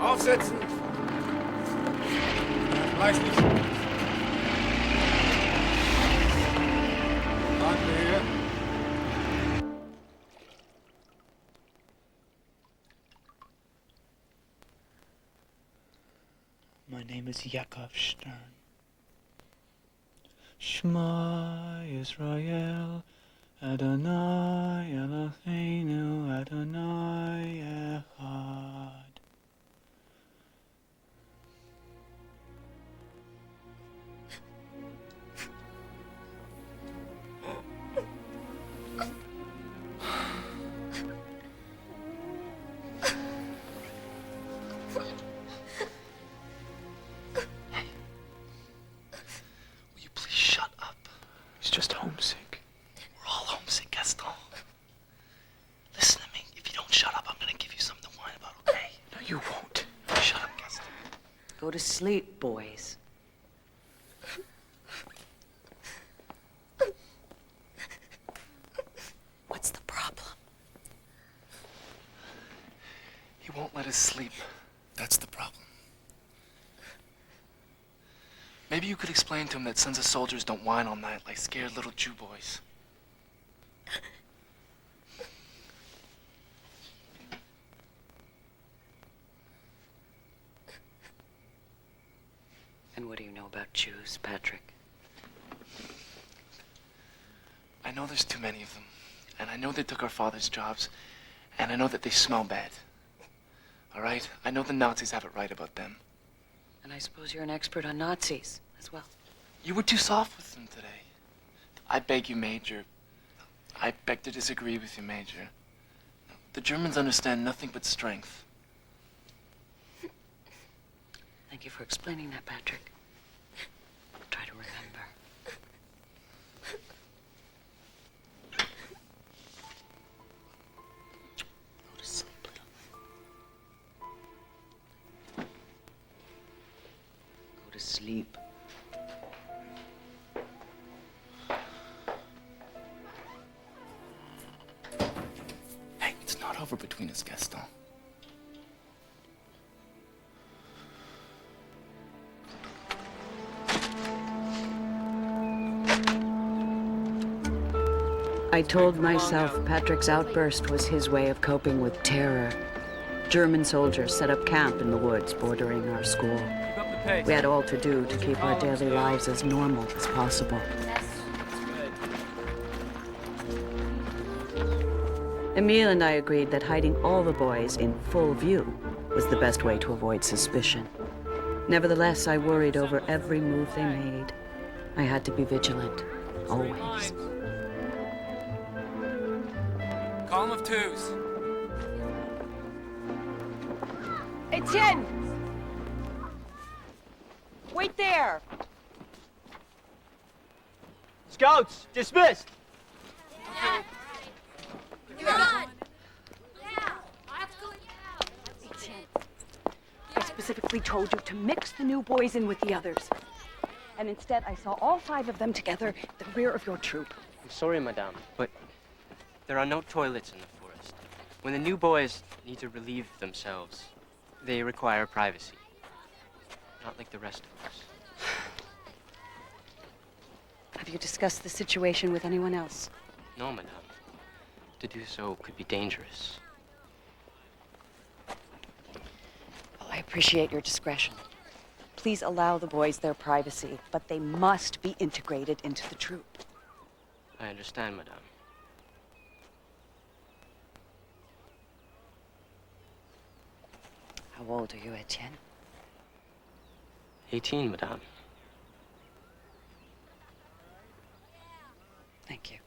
Aufsetzen! Gleich nicht. Anlege. My name is Yakov Stern. Shema Yisrael, Adonai Eloheinu, Adonai Echad. He's just homesick. We're all homesick, Gaston. Listen to me. If you don't shut up, I'm gonna give you something to whine about, okay? No, you won't. Shut up, Gaston. Go to sleep, boys. What's the problem? He won't let us sleep. That's the problem. Maybe you could explain to him that sons of soldiers don't whine all night like scared little Jew boys. And what do you know about Jews, Patrick? I know there's too many of them. And I know they took our father's jobs. And I know that they smell bad. All right? I know the Nazis have it right about them. And I suppose you're an expert on Nazis as well. You were too soft with them today. I beg you, Major. I beg to disagree with you, Major. The Germans understand nothing but strength. Thank you for explaining that, Patrick. I'll try to remember. Go to sleep, little man. Go to sleep. Hey, it's not over between us, Gaston. I I told myself Patrick's outburst was his way of coping with terror. German soldiers set up camp in the woods bordering our school. We had all to do to keep our daily lives as normal as possible. Emile and I agreed that hiding all the boys in full view was the best way to avoid suspicion. Nevertheless, I worried over every move they made. I had to be vigilant, always. Column of twos. Etienne! Wait there! Scouts, dismissed! I specifically told you to mix the new boys in with the others. And instead, I saw all 5 of them together at the rear of your troop. I'm sorry, madame, but there are no toilets in the forest. When the new boys need to relieve themselves, they require privacy. Not like the rest of us. Have you discussed the situation with anyone else? No, madame. To do so could be dangerous. Well, I appreciate your discretion. Please allow the boys their privacy, but they must be integrated into the troop. I understand, madame. How old are you, Etienne? 18, madame. Thank you.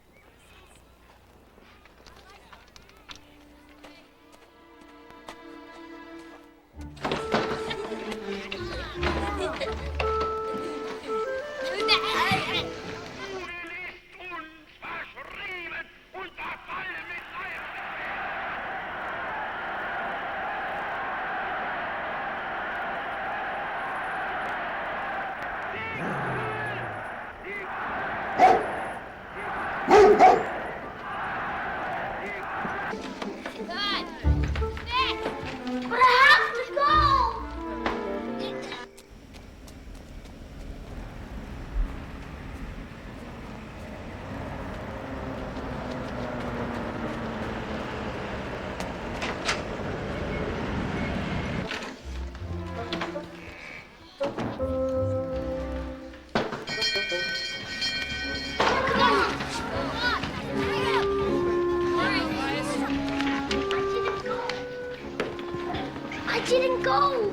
I didn't go.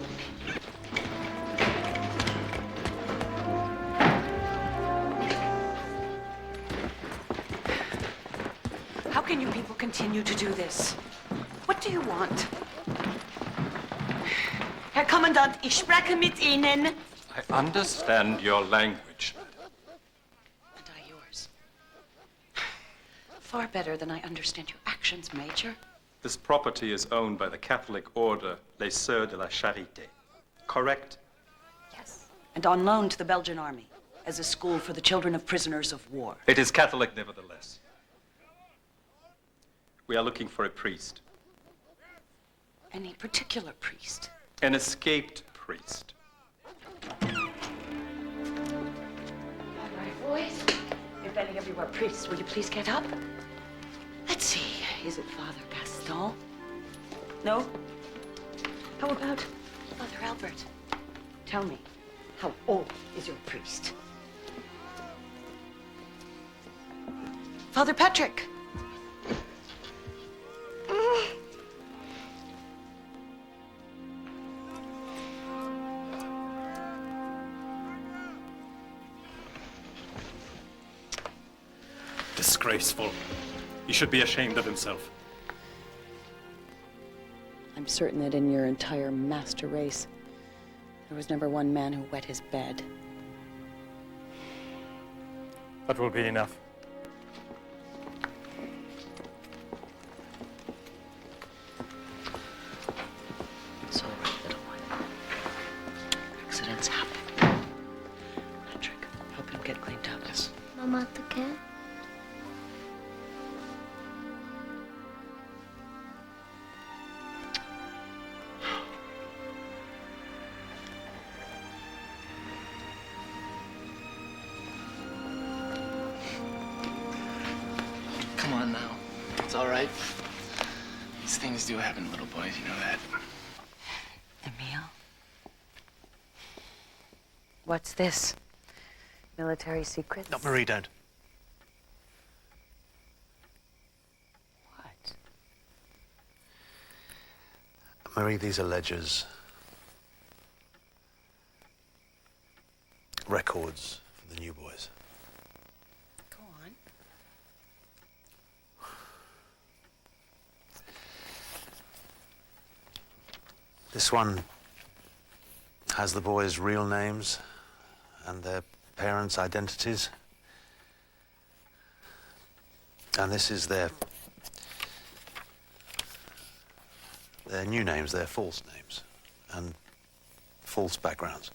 How can you people continue to do this? What do you want? Herr Kommandant, ich spreche mit Ihnen. I understand your language. And I yours. Far better than I understand your actions, Major. This property is owned by the Catholic order Les Sœurs de la Charité. Correct? Yes. And on loan to the Belgian army as a school for the children of prisoners of war. It is Catholic, nevertheless. We are looking for a priest. Any particular priest? An escaped priest. All right, boys. If any of you are priests, will you please get up? Let's see. Is it Father Gaston? No? How about Father Albert? Tell me, how old is your priest? Father Patrick! Disgraceful. He should be ashamed of himself. I'm certain that in your entire master race, there was never one man who wet his bed. That will be enough. It's all right, little one. Accidents happen. Patrick, help him get cleaned up. Yes. Mama, the cat. It's all right. These things do happen to little boys, you know that. Emil? What's this? Military secrets? No, Marie, don't. What? Marie, these are ledgers. Records for the new boys. Go on. This one has the boys' real names and their parents' identities. And this is their new names, their false names, and false backgrounds.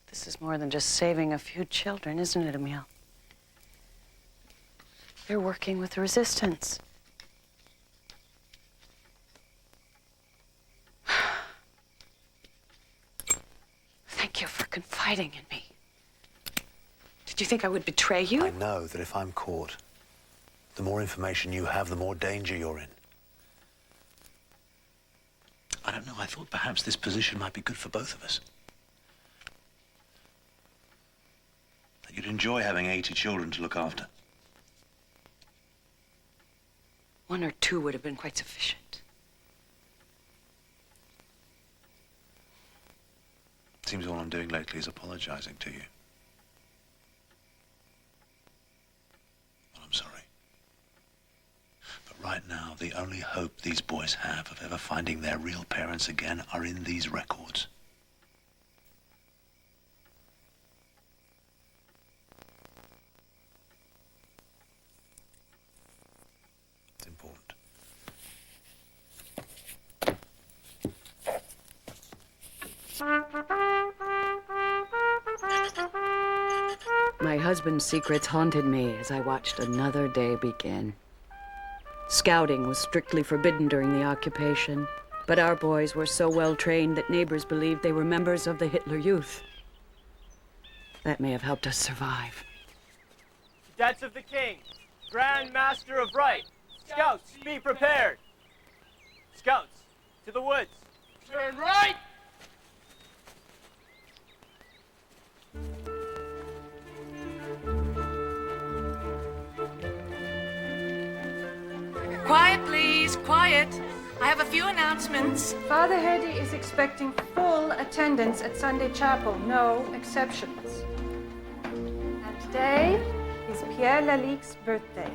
This is more than just saving a few children, isn't it, Emil? You're working with the resistance. Thank you for confiding in me. Did you think I would betray you? I know that if I'm caught, the more information you have, the more danger you're in. I don't know. I thought perhaps this position might be good for both of us. That you'd enjoy having 80 children to look after. 1 or 2 would have been quite sufficient. Seems all I'm doing lately is apologizing to you. Well, I'm sorry. But right now, the only hope these boys have of ever finding their real parents again are in these records. It's important. My husband's secrets haunted me as I watched another day begin. Scouting was strictly forbidden during the occupation, but our boys were so well trained that neighbors believed they were members of the Hitler Youth. That may have helped us survive. Cadets of the King, Grand Master of Right, Scouts, be prepared. Scouts, to the woods. Turn right! Quiet, please, quiet. I have a few announcements. Father Herdy is expecting full attendance at Sunday chapel, no exceptions. And today is Pierre Lalix's birthday.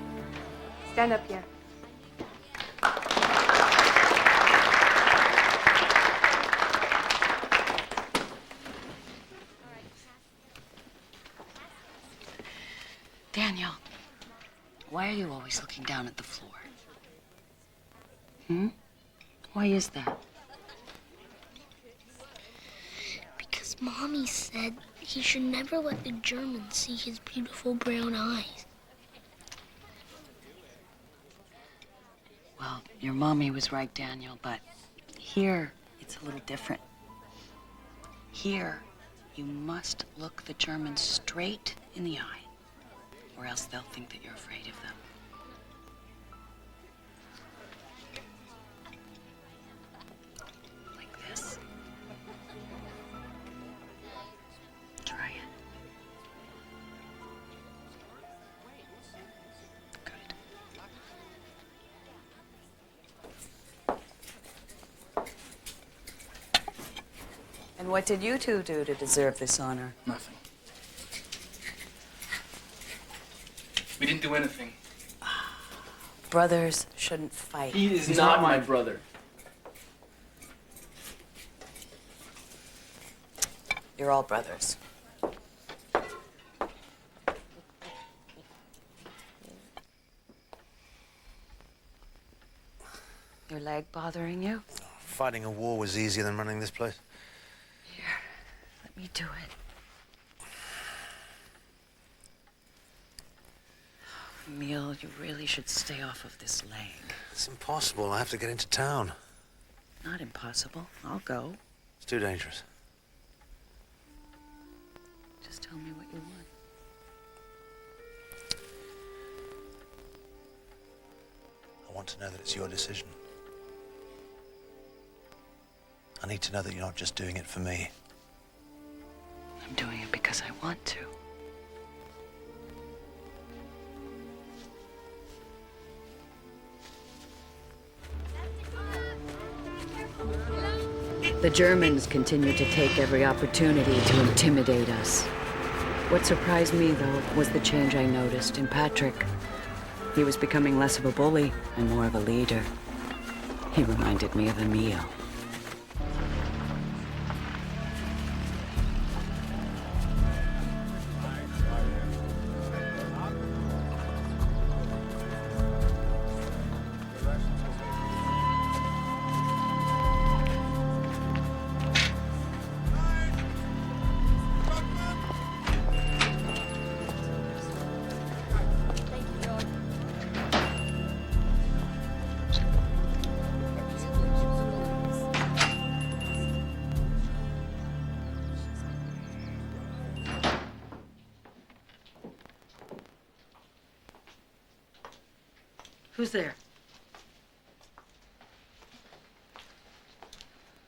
Stand up, Pierre. Daniel, why are you always looking down at the floor? Why is that? Because Mommy said he should never let the Germans see his beautiful brown eyes. Well, your mommy was right, Daniel, but here it's a little different. Here, you must look the Germans straight in the eye, or else they'll think that you're afraid of them. Like this. Try it. And what did you two do to deserve this honor? Nothing. We didn't do anything. Brothers shouldn't fight. He is not my brother. You're all brothers. Your leg bothering you? Fighting a war was easier than running this place. Let me do it. Emil, you really should stay off of this leg. It's impossible. I have to get into town. Not impossible. I'll go. It's too dangerous. Just tell me what you want. I want to know that it's your decision. I need to know that you're not just doing it for me. I'm doing it because I want to. The Germans continued to take every opportunity to intimidate us. What surprised me, though, was the change I noticed in Patrick. He was becoming less of a bully and more of a leader. He reminded me of Emil. Who's there?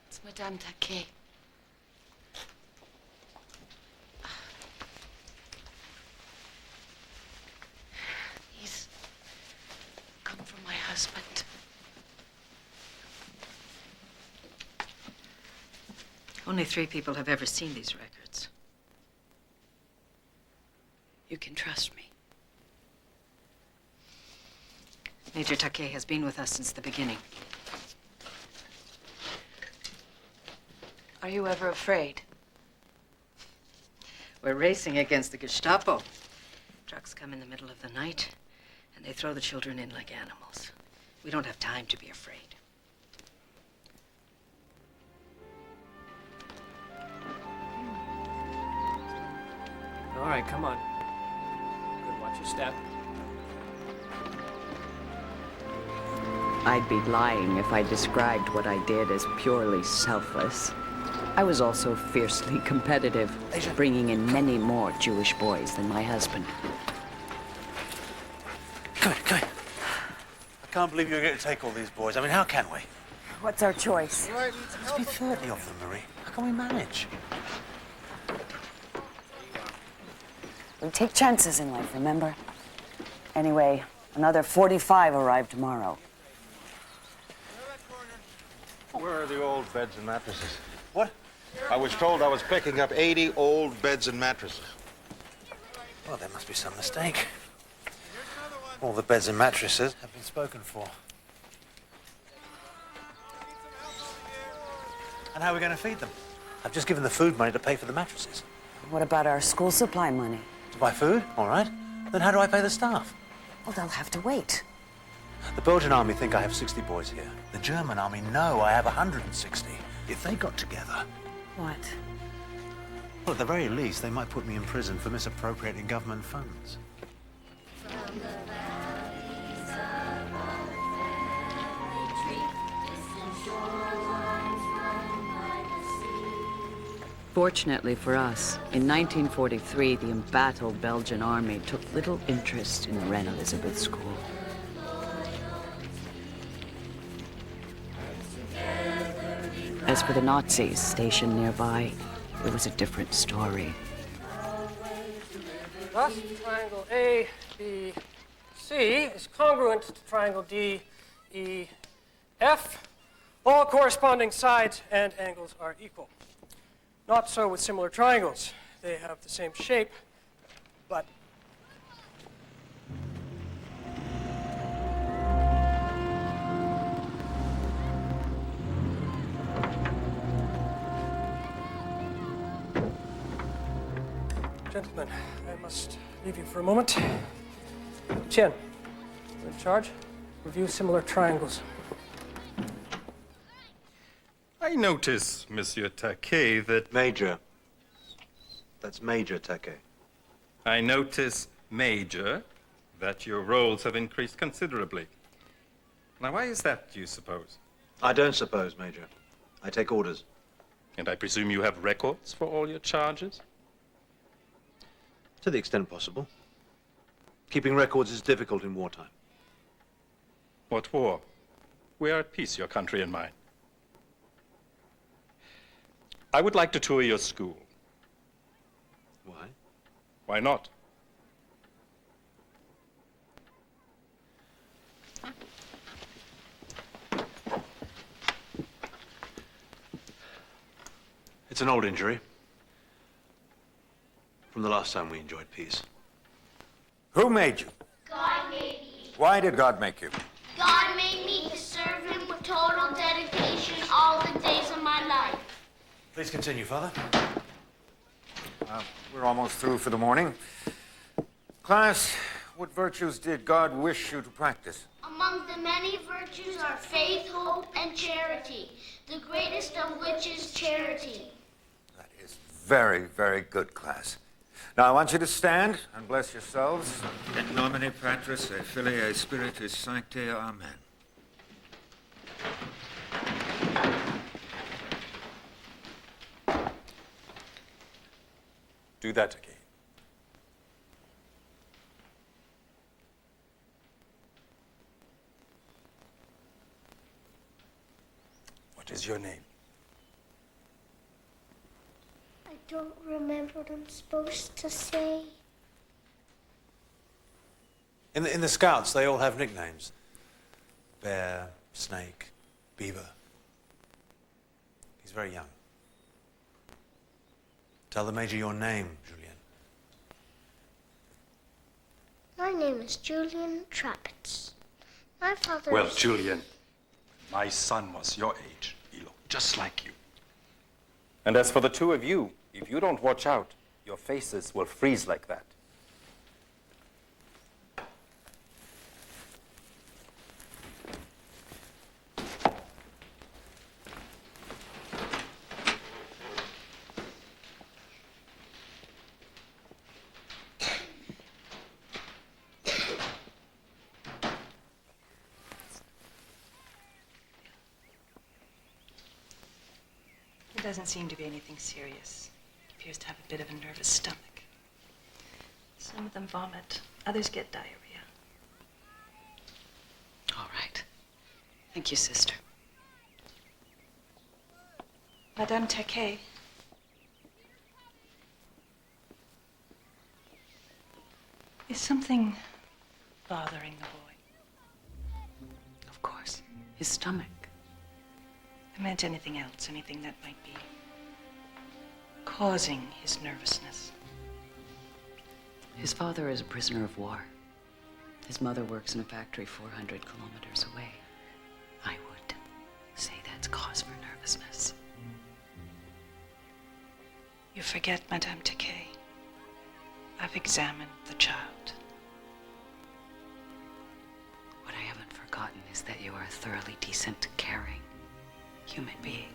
It's Madame Taquet. He's come for my husband. Only 3 people have ever seen these records. You can trust me. Major Taquet has been with us since the beginning. Are you ever afraid? We're racing against the Gestapo. Trucks come in the middle of the night, and they throw the children in like animals. We don't have time to be afraid. All right, come on. Good, watch your step. I'd be lying if I described what I did as purely selfless. I was also fiercely competitive, bringing in many more Jewish boys than my husband. Come here. I can't believe you're going to take all these boys. I mean, how can we? What's our choice? There's be 30 of them, Marie. How can we manage? We take chances in life, remember? Anyway, another 45 arrive tomorrow. Where are the old beds and mattresses? What? I was told I was picking up 80 old beds and mattresses. Well, there must be some mistake. All the beds and mattresses have been spoken for. And how are we going to feed them? I've just given the food money to pay for the mattresses. What about our school supply money? To buy food? All right. Then how do I pay the staff? Well, they'll have to wait. The Belgian army think I have 60 boys here. The German army know I have 160. If they got together... What? Well, at the very least, they might put me in prison for misappropriating government funds. Fortunately for us, in 1943, the embattled Belgian army took little interest in the Reine Elizabeth School. As for the Nazis stationed nearby, it was a different story. Thus, triangle ABC is congruent to triangle DEF. All corresponding sides and angles are equal. Not so with similar triangles. They have the same shape, but gentlemen, I must leave you for a moment. Tien, you're in charge. Review similar triangles. I notice, Monsieur Taquet, that... Major. That's Major Taquet. I notice, Major, that your roles have increased considerably. Now, why is that, do you suppose? I don't suppose, Major. I take orders. And I presume you have records for all your charges? To the extent possible. Keeping records is difficult in wartime. What war? We are at peace, your country and mine. I would like to tour your school. Why? Why not? It's an old injury. From the last time we enjoyed peace. Who made you? God made me. Why did God make you? God made me to serve him with total dedication all the days of my life. Please continue, Father. We're almost through for the morning. Class, what virtues did God wish you to practice? Among the many virtues are faith, hope, and charity, the greatest of which is charity. Very, very good, class. Now, I want you to stand and bless yourselves. In nomine Patris et Filii et Spiritus Sancti. Amen. Do that again. What is your name? I don't remember what I'm supposed to say. In the Scouts, they all have nicknames. Bear, Snake, Beaver. He's very young. Tell the Major your name, Julian. My name is Julian Trappitz. My father Well, is... Julian, my son was your age. He looked just like you. And as for the two of you, if you don't watch out, your faces will freeze like that. It doesn't seem to be anything serious. Appears to have a bit of a nervous stomach. Some of them vomit, others get diarrhea. All right. Thank you, sister. Madame Taquet. Is something bothering the boy? Of course. His stomach. I meant anything else, anything that might be causing his nervousness. His father is a prisoner of war. His mother works in a factory 400 kilometers away. I would say that's cause for nervousness. You forget, Madame Taquet. I've examined the child. What I haven't forgotten is that you are a thoroughly decent, caring human being.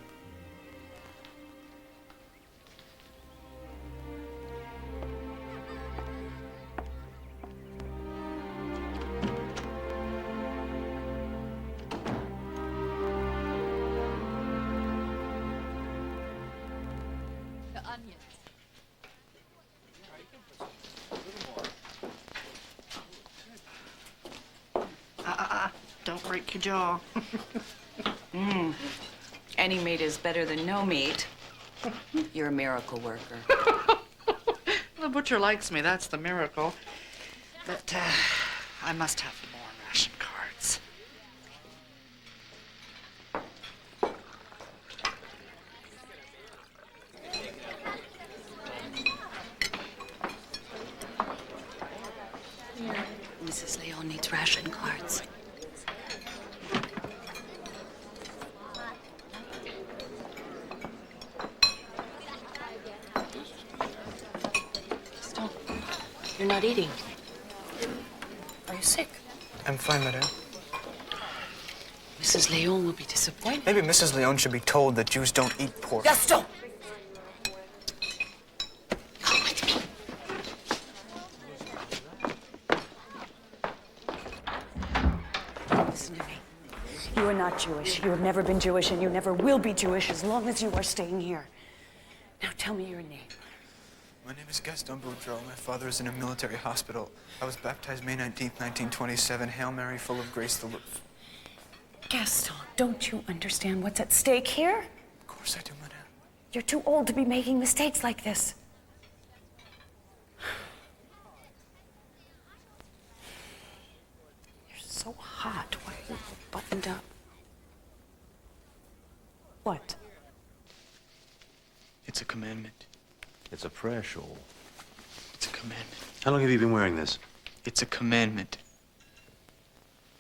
The onions. Don't break your jaw. Any meat is better than no meat. You're a miracle worker. The butcher likes me, that's the miracle. But I must have more ration cards. Mrs. Leon needs ration cards. Stop. You're not eating. Are you sick? I'm fine, madame. Mrs. Leon will be disappointed. Maybe Mrs. Leon should be told that Jews don't eat pork. Gaston! Listen to me. You are not Jewish. You have never been Jewish, and you never will be Jewish as long as you are staying here. Now tell me your name. My name is Gaston Boudreau. My father is in a military hospital. I was baptized May 19th, 1927. Hail Mary, full of grace, the Lord... Gaston, don't you understand what's at stake here? Of course I do, madame. You're too old to be making mistakes like this. You're so hot. Why are you buttoned up? What? It's a commandment. It's a prayer shawl. It's a commandment. How long have you been wearing this? It's a commandment.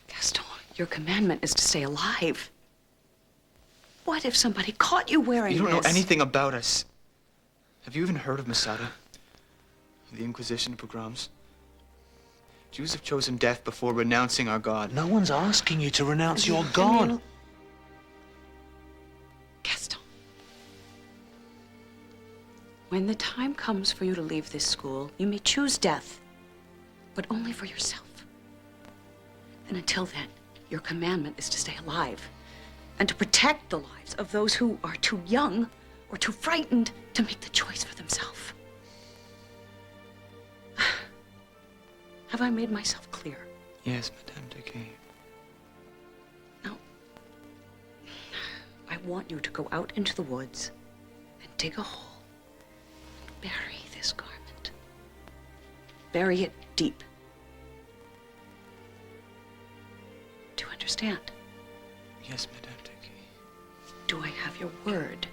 Gaston, your commandment is to stay alive. What if somebody caught you wearing this? You don't know anything about us. Have you even heard of Masada? The Inquisition pogroms? Jews have chosen death before renouncing our God. No one's asking you to renounce your God. Gaston. When the time comes for you to leave this school, you may choose death, but only for yourself. And until then, your commandment is to stay alive and to protect the lives of those who are too young or too frightened to make the choice for themselves. Have I made myself clear? Yes, Madame Decae. I want you to go out into the woods and dig a hole and bury this garment. Bury it deep. Do you understand? Yes, Madame Decae. Do I have your word?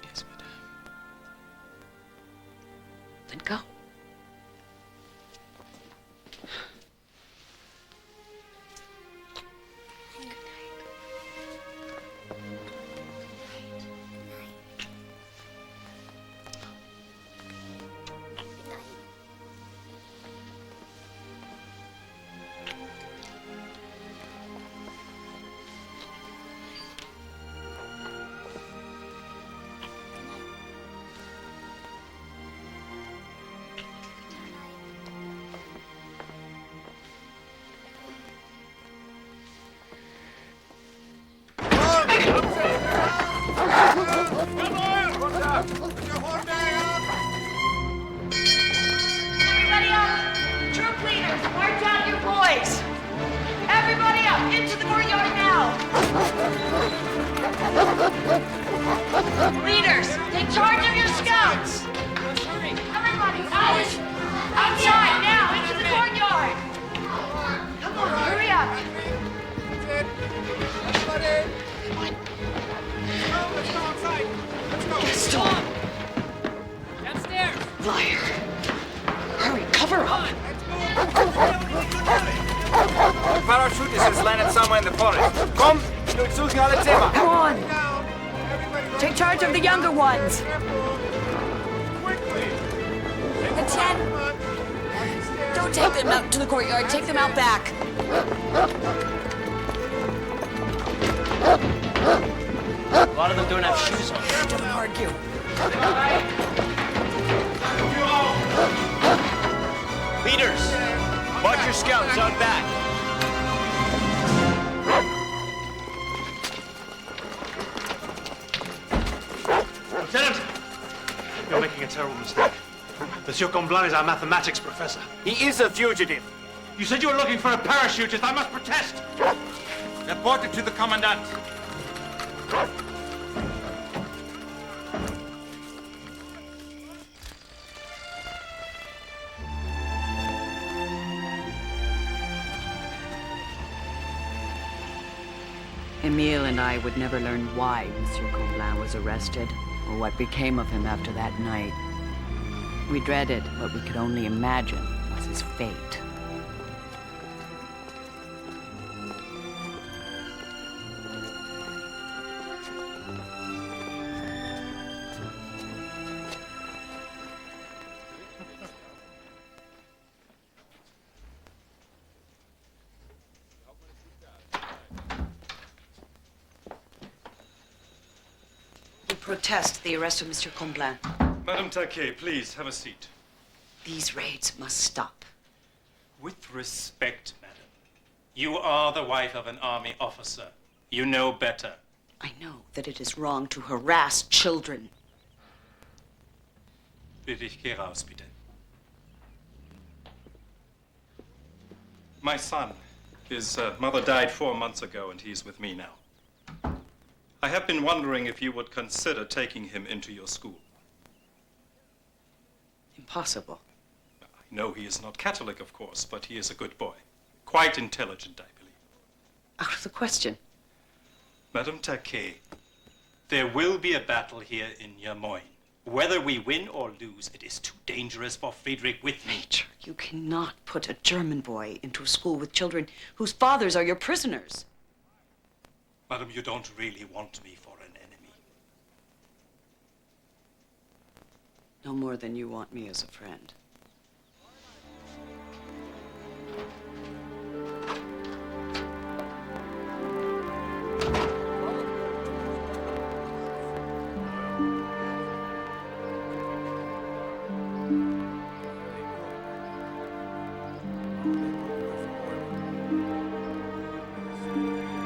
Yes, Madame. Then go. Everybody up! Troop leaders, march out your boys! Everybody up! Into the courtyard now! Leaders, take charge of your scouts! Everybody, outside now! Into the courtyard! Come on, hurry up! Gaston! Downstairs! Liar! Hurry, cover up! The parachutist has landed somewhere in the forest. Komm, wir durchsuchen alle Zimmer. Come on! Take charge of the younger ones! Etienne! Don't take them out to the courtyard, take them out back! A lot of them don't have shoes on. Don't argue. Leaders, watch your scouts out back. Lieutenant! You're making a terrible mistake. Monsieur Comblan is our mathematics professor. He is a fugitive. You said you were looking for a parachutist. I must protest. Report it to the commandant. Emile and I would never learn why Monsieur Comblan was arrested, or what became of him after that night. We dreaded what we could only imagine was his fate. We protest the arrest of Monsieur Comblan. Madame Taquet, please have a seat. These raids must stop. With respect, madam, you are the wife of an army officer. You know better. I know that it is wrong to harass children. Ich gehe raus, bitte. My son His mother died 4 months ago, and he's with me now. I have been wondering if you would consider taking him into your school. Impossible. I know he is not Catholic, of course, but he is a good boy. Quite intelligent, I believe. Out of the question. Madame Taquet, there will be a battle here in Yermoin. Whether we win or lose, it is too dangerous for Friedrich with me. Major, you cannot put a German boy into a school with children whose fathers are your prisoners. Madam, you don't really want me for an enemy. No more than you want me as a friend.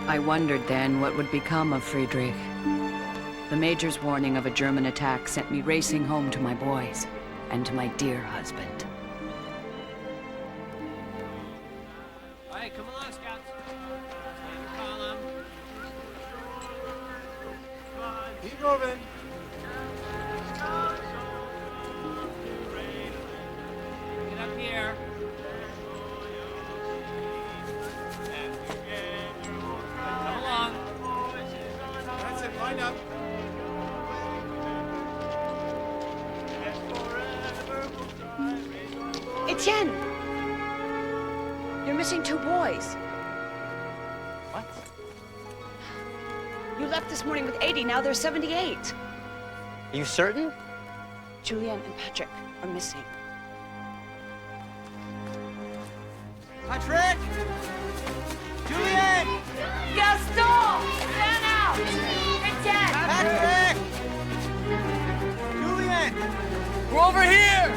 I wondered then what would become of Friedrich. The Major's warning of a German attack sent me racing home to my boys and to my dear husband. All right, come along, Scouts. Stand your column. Come on. Keep moving. Get up here. Come along. That's it, line up. Etienne! You're missing 2 boys. What? You left this morning with 80, now there's 78. Are you certain? Julien and Patrick are missing. Patrick! Julien! Gaston! Stand out! Etienne! Patrick! Julien! We're over here!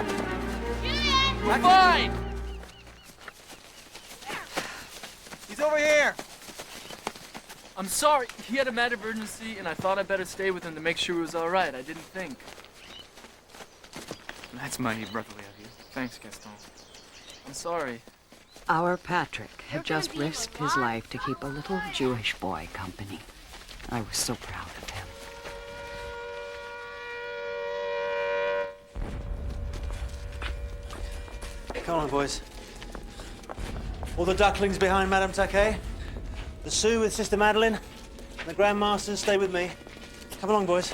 Julien! We're fine! He's over here! I'm sorry. He had a mad emergency, and I thought I'd better stay with him to make sure he was all right. I didn't think. That's mighty brotherly of you. Thanks, Gaston. I'm sorry. Our Patrick had just risked his life to keep a little Jewish boy company. I was so proud of him. Come on, boys. All the ducklings behind Madame Taquet. The Sioux with Sister Madeline. And the Grandmasters stay with me. Come along, boys.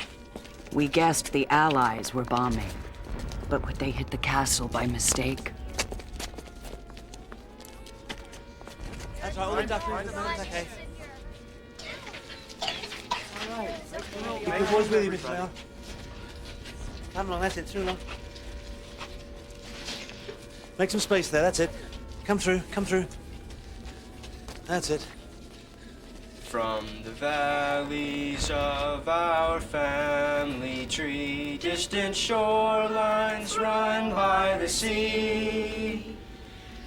We guessed the Allies were bombing, but would they hit the castle by mistake? That's right, all the ducklings with Madame Taquet. Keep the boys with you, Mr. Leon. Come along, that's it, through along. Make some space there, that's it. Come through, come through. That's it. From the valleys of our family tree, distant shorelines run by the sea.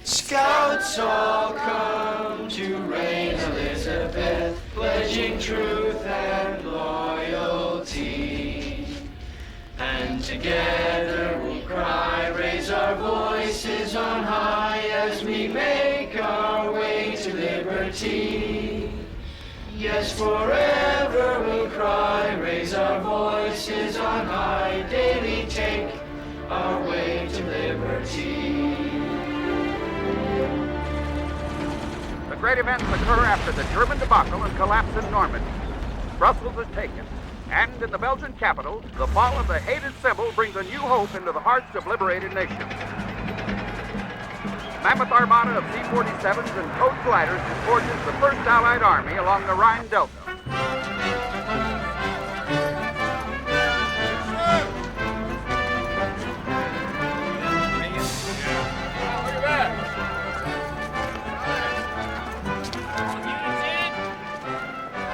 Scouts all come to reign Elizabeth, pledging truth and loyalty. And together we cry, raise our voices on high as we make our way to liberty. Yes, forever we'll cry, raise our voices on high, daily take our way to liberty. The great events occur after the German debacle and collapse in Normandy. Brussels is taken, and in the Belgian capital, the fall of the hated symbol brings a new hope into the hearts of liberated nations. Mammoth Armada of C-47s and towed gliders disgorges the first Allied army along the Rhine Delta.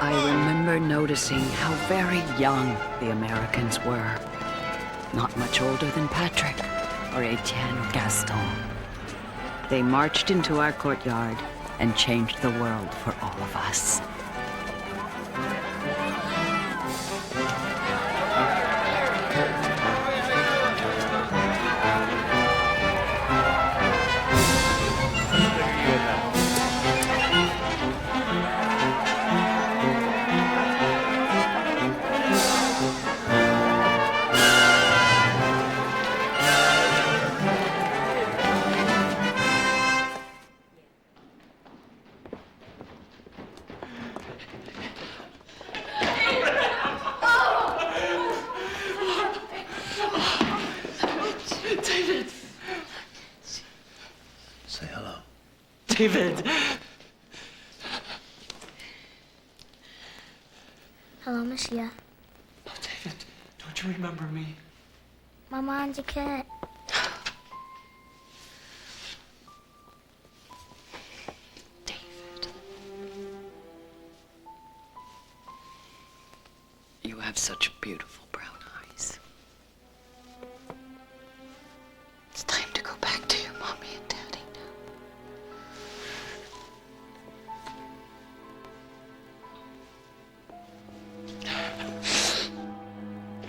I remember noticing how very young the Americans were. Not much older than Patrick or Etienne or Gaston. They marched into our courtyard and changed the world for all of us. David! Say hello. David! Hello, Monsieur. Oh, David, don't you remember me? Maman de cat. You have such beautiful brown eyes. It's time to go back to your mommy and daddy now.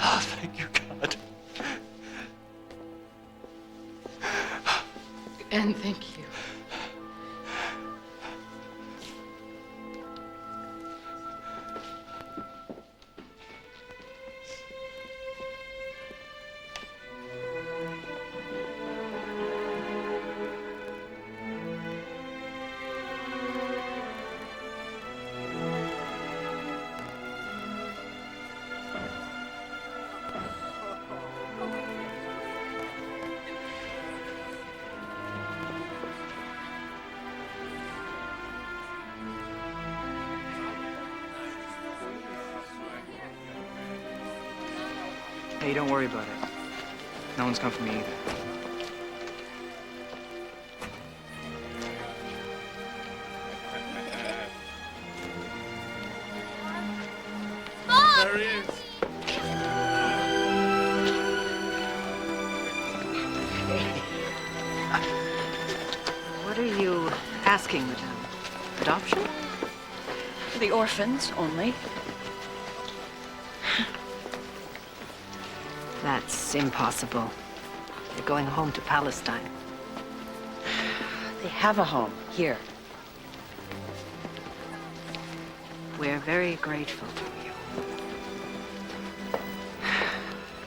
Oh, thank you, God. And thank you. Hey, don't worry about it. No one's come for me either. There he is. What are you asking, madame? Adoption? For the orphans only. That's impossible. They're going home to Palestine. They have a home here. We're very grateful to you.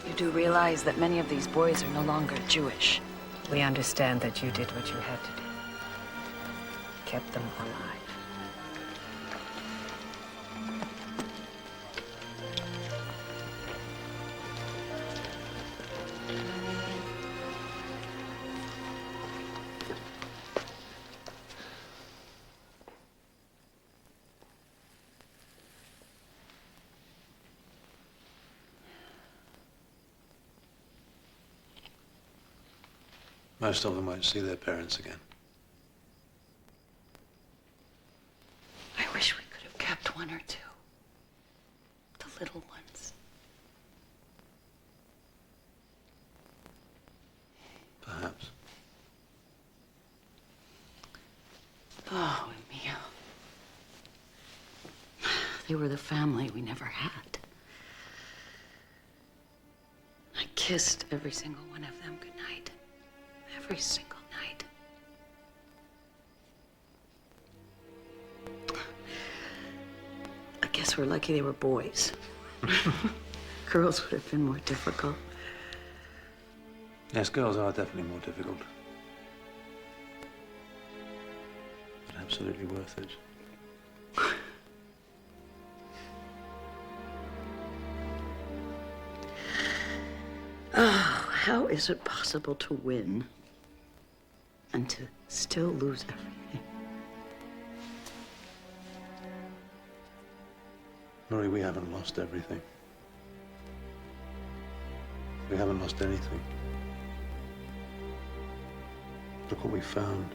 You do realize that many of these boys are no longer Jewish. We understand that you did what you had to do. Kept them alive. Most of them won't see their parents again. I wish we could have kept one or two. The little ones. Perhaps. Oh, Emil. They were the family we never had. I kissed every single one of them goodnight. Every single night. I guess we're lucky they were boys. Girls would have been more difficult. Yes, girls are definitely more difficult. But absolutely worth it. Oh, how is it possible to win and to still lose everything? Marie, we haven't lost everything. We haven't lost anything. Look what we found.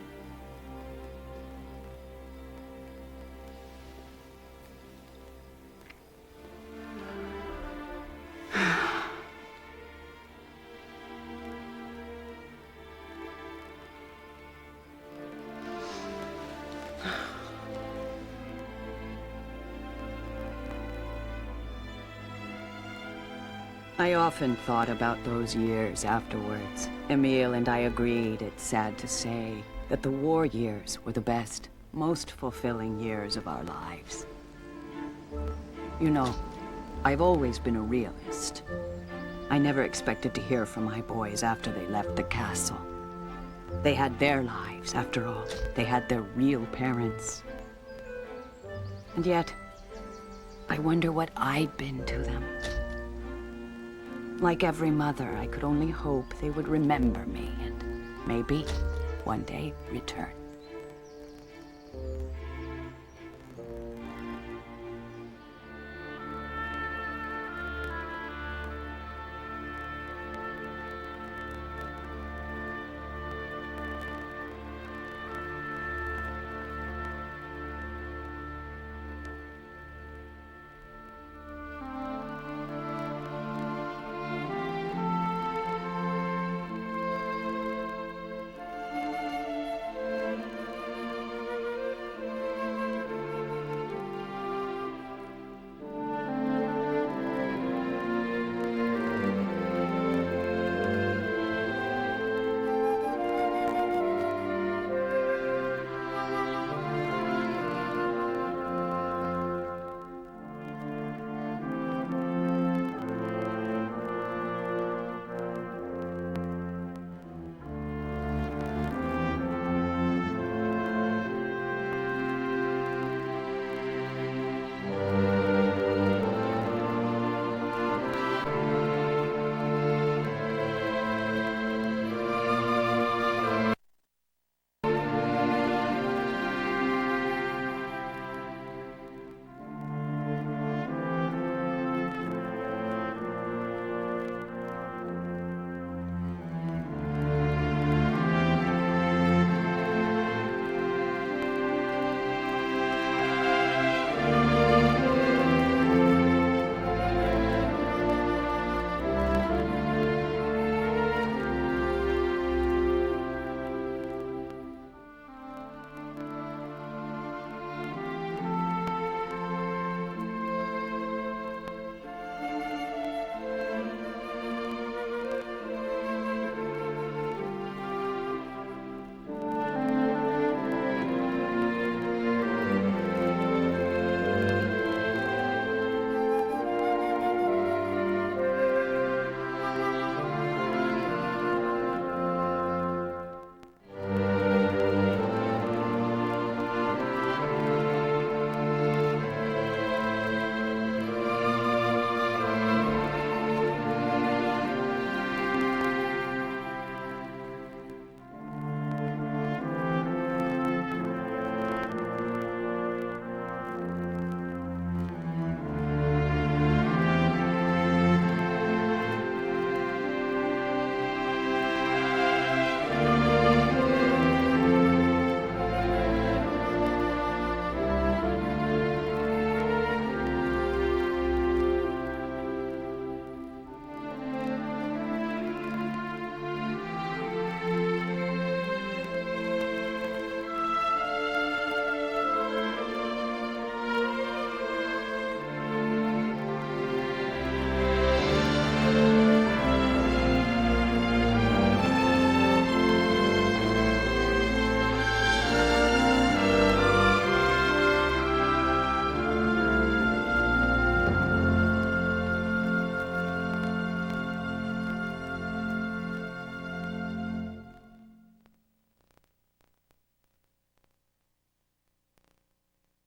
I often thought about those years afterwards. Emil and I agreed, it's sad to say, that the war years were the best, most fulfilling years of our lives. You know, I've always been a realist. I never expected to hear from my boys after they left the castle. They had their lives, after all. They had their real parents. And yet, I wonder what I'd been to them. Like every mother, I could only hope they would remember me and maybe one day return.